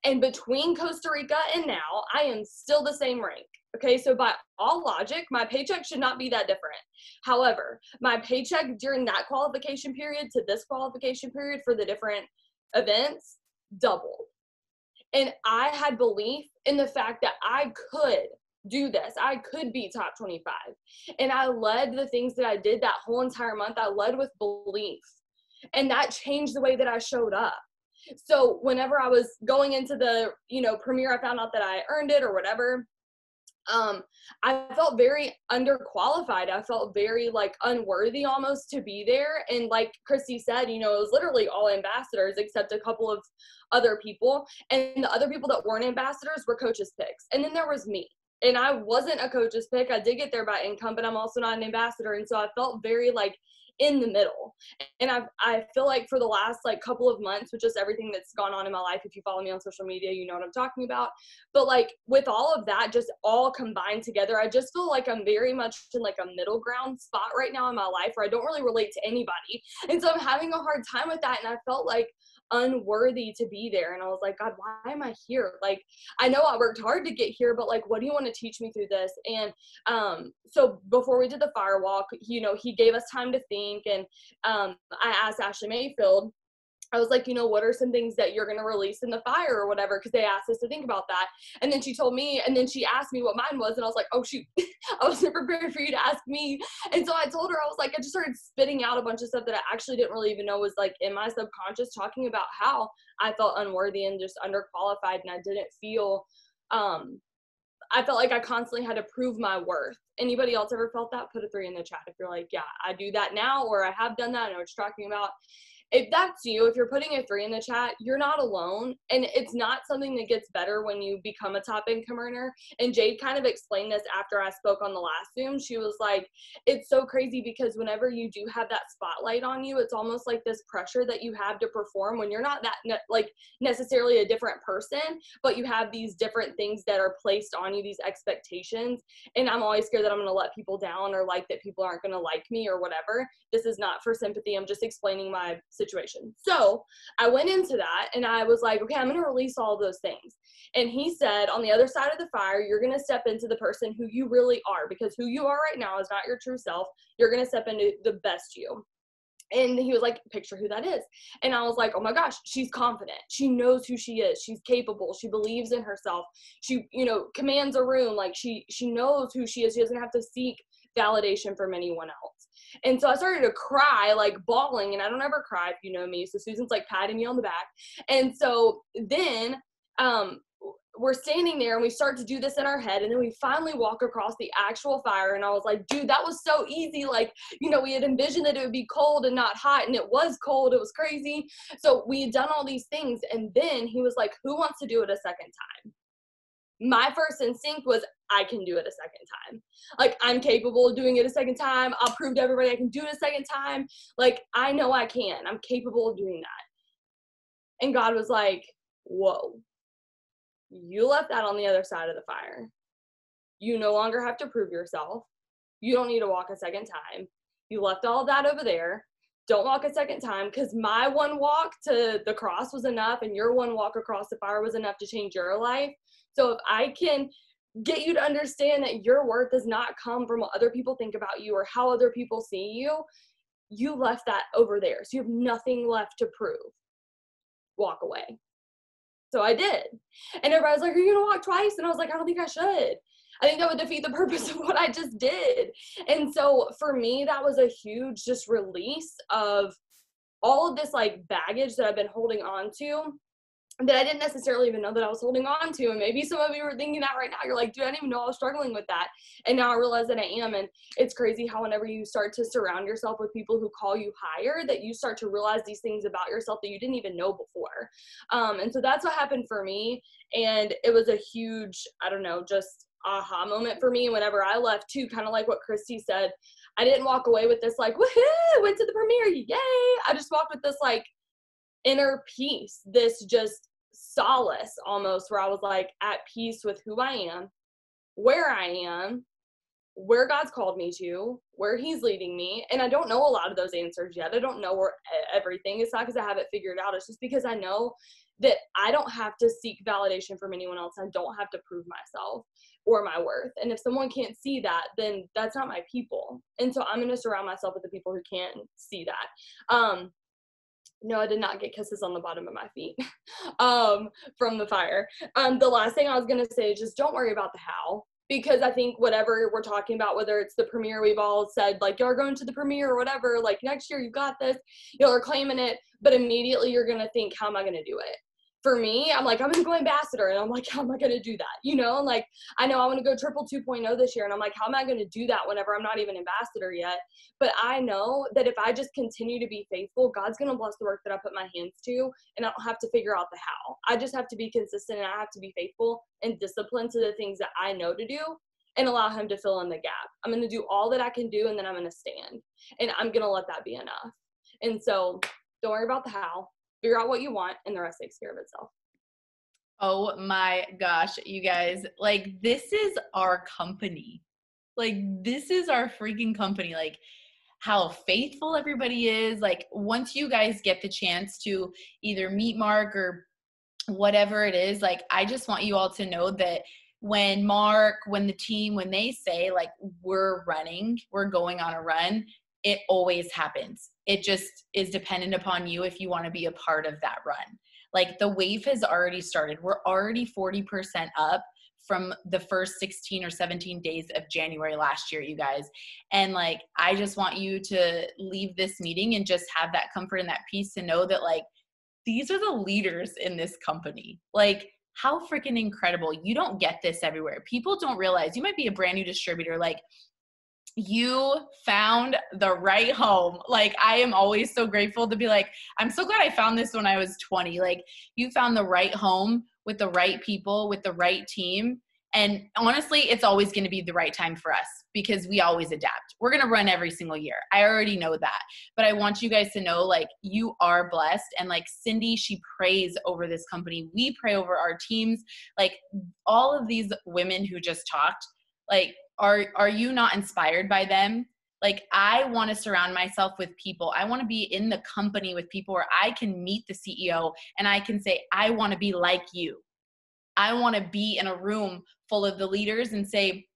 Speaker 7: And between Costa Rica and now, I am still the same rank. Okay, so by all logic, my paycheck should not be that different. However, my paycheck during that qualification period to this qualification period for the different events doubled. And I had belief in the fact that I could do this. I could be top 25. And I led the things that I did that whole entire month. I led with belief. And that changed the way that I showed up. So whenever I was going into the, premiere, I found out that I earned it or whatever. I felt very underqualified. I felt very like unworthy almost to be there. And like Christy said, it was literally all ambassadors except a couple of other people. And the other people that weren't ambassadors were coaches' picks. And then there was me. And I wasn't a coach's pick. I did get there by income, but I'm also not an ambassador. And so I felt very like in the middle. And I feel like for the last like couple of months, with just everything that's gone on in my life, if you follow me on social media, you know what I'm talking about. But like with all of that just all combined together, I just feel like I'm very much in like a middle ground spot right now in my life where I don't really relate to anybody. And so I'm having a hard time with that. And I felt like unworthy to be there. And I was like, God, why am I here? Like, I know I worked hard to get here, but like, what do you want to teach me through this? And so before we did the firewalk, he gave us time to think. And I asked Ashley Mayfield, I was like, what are some things that you're going to release in the fire or whatever? Because they asked us to think about that. And then she told me, and then she asked me what mine was. And I was like, oh, shoot, I wasn't prepared for you to ask me. And so I told her, I was like, I just started spitting out a bunch of stuff that I actually didn't really even know was like in my subconscious, talking about how I felt unworthy and just underqualified. And I didn't feel, I felt like I constantly had to prove my worth. Anybody else ever felt that? Put a 3 in the chat if you're like, yeah, I do that now, or I have done that. I know what you're talking about. If that's you, if you're putting a 3 in the chat, you're not alone. And it's not something that gets better when you become a top income earner. And Jade kind of explained this after I spoke on the last Zoom. She was like, it's so crazy because whenever you do have that spotlight on you, it's almost like this pressure that you have to perform when you're not that necessarily a different person, but you have these different things that are placed on you, these expectations. And I'm always scared that I'm going to let people down or like that people aren't going to like me or whatever. This is not for sympathy. I'm just explaining my situation. So I went into that and I was like, okay, I'm going to release all of those things. And he said, on the other side of the fire, you're going to step into the person who you really are, because who you are right now is not your true self. You're going to step into the best you. And he was like, picture who that is. And I was like, oh my gosh, she's confident. She knows who she is. She's capable. She believes in herself. She, you know, commands a room. Like she knows who she is. She doesn't have to seek validation from anyone else. And so I started to cry, like bawling, and I don't ever cry if you know me. So Susan's like patting me on the back. And so then, we're standing there and we start to do this in our head, and then we finally walk across the actual fire, and I was like, dude, that was so easy. Like, you know, we had envisioned that it would be cold and not hot, and it was cold. It was crazy. So we had done all these things, and then he was like, who wants to do it a second time? My first instinct was, I can do it a second time. Like, I'm capable of doing it a second time. I'll prove to everybody I can do it a second time. Like, I know I can. I'm capable of doing that. And God was like, whoa. You left that on the other side of the fire. You no longer have to prove yourself. You don't need to walk a second time. You left all of that over there. Don't walk a second time, because my one walk to the cross was enough, and your one walk across the fire was enough to change your life. So if I can get you to understand that your worth does not come from what other people think about you or how other people see you, you left that over there. So you have nothing left to prove. Walk away. So I did. And everybody was like, are you going to walk twice? And I was like, I don't think I should. I think that would defeat the purpose of what I just did. And so for me, that was a huge just release of all of this like baggage that I've been holding on to, that I didn't necessarily even know that I was holding on to. And maybe some of you are thinking that right now. You're like, dude, I didn't even know I was struggling with that. And now I realize that I am. And it's crazy how whenever you start to surround yourself with people who call you higher, that you start to realize these things about yourself that you didn't even know before. And so that's what happened for me. And it was a huge, I don't know, just aha moment for me whenever I left too, kind of like what Christy said. I didn't walk away with this like, woohoo, went to the premiere, yay. I just walked with this like inner peace, this just solace almost, where I was like at peace with who I am, where I am, where God's called me to, where he's leading me. And I don't know a lot of those answers yet. I don't know where everything. It's not because I have it figured out. It's just because I know that I don't have to seek validation from anyone else. I don't have to prove myself or my worth. And if someone can't see that, then that's not my people. And so I'm going to surround myself with the people who can see that. No, I did not get kisses on the bottom of my feet from the fire. The last thing I was going to say is just don't worry about the how, because I think whatever we're talking about, whether it's the premiere, we've all said like, y'all are going to the premiere or whatever, like next year you got this, y'all are claiming it, but immediately you're going to think, how am I going to do it? For me, I'm like, I'm going to go ambassador. And I'm like, how am I going to do that? You know, like, I know I want to go triple 2.0 this year. And I'm like, how am I going to do that whenever I'm not even ambassador yet? But I know that if I just continue to be faithful, God's going to bless the work that I put my hands to. And I don't have to figure out the how. I just have to be consistent, and I have to be faithful and disciplined to the things that I know to do, and allow him to fill in the gap. I'm going to do all that I can do, and then I'm going to stand. And I'm going to let that be enough. And so don't worry about the how. Figure out what you want, and the rest takes care of itself.
Speaker 1: Oh my gosh, you guys, like, this is our company. Like, this is our freaking company. Like, how faithful everybody is. Like, once you guys get the chance to either meet Mark or whatever it is, like, I just want you all to know that when Mark, when the team, when they say, like, we're running, we're going on a run, it always happens. It just is dependent upon you if you want to be a part of that run. Like, the wave has already started. We're already 40% up from the first 16 or 17 days of January last year, you guys. And like, I just want you to leave this meeting and just have that comfort and that peace to know that, like, these are the leaders in this company. Like, how freaking incredible. You don't get this everywhere. People don't realize you might be a brand new distributor. Like, you found the right home. Like, I am always so grateful to be like, I'm so glad I found this when I was 20. Like, you found the right home with the right people, with the right team. And honestly, it's always going to be the right time for us because we always adapt. We're going to run every single year. I already know that. But I want you guys to know, like, you are blessed. And like Cindy, she prays over this company. We pray over our teams. Like, all of these women who just talked, like, are you not inspired by them? Like, I want to surround myself with people. I want to be in the company with people where I can meet the CEO and I can say, I want to be like you. I want to be in a room full of the leaders and say,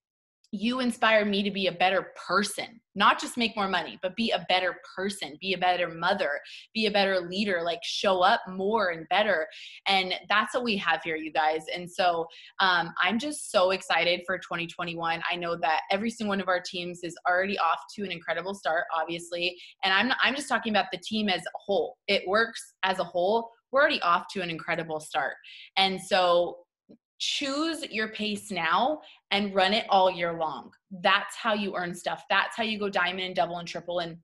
Speaker 1: you inspire me to be a better person, not just make more money, but be a better person, be a better mother, be a better leader, like show up more and better. And that's what we have here, you guys. And so I'm just so excited for 2021. I know that every single one of our teams is already off to an incredible start, obviously. And I'm just talking about the team as a whole. It works as a whole. We're already off to an incredible start. And so choose your pace now and run it all year long. That's how you earn stuff. That's how you go diamond and double and triple. And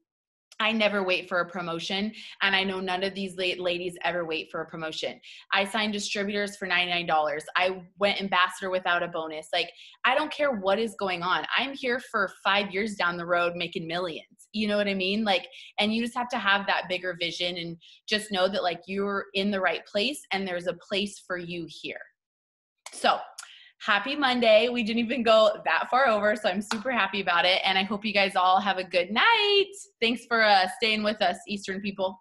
Speaker 1: I never wait for a promotion. And I know none of these ladies ever wait for a promotion. I signed distributors for $99. I went ambassador without a bonus. Like, I don't care what is going on. I'm here for 5 years down the road making millions. You know what I mean? Like, and you just have to have that bigger vision and just know that like you're in the right place and there's a place for you here. So happy Monday. We didn't even go that far over, so I'm super happy about it. And I hope you guys all have a good night. Thanks for staying with us, Eastern people.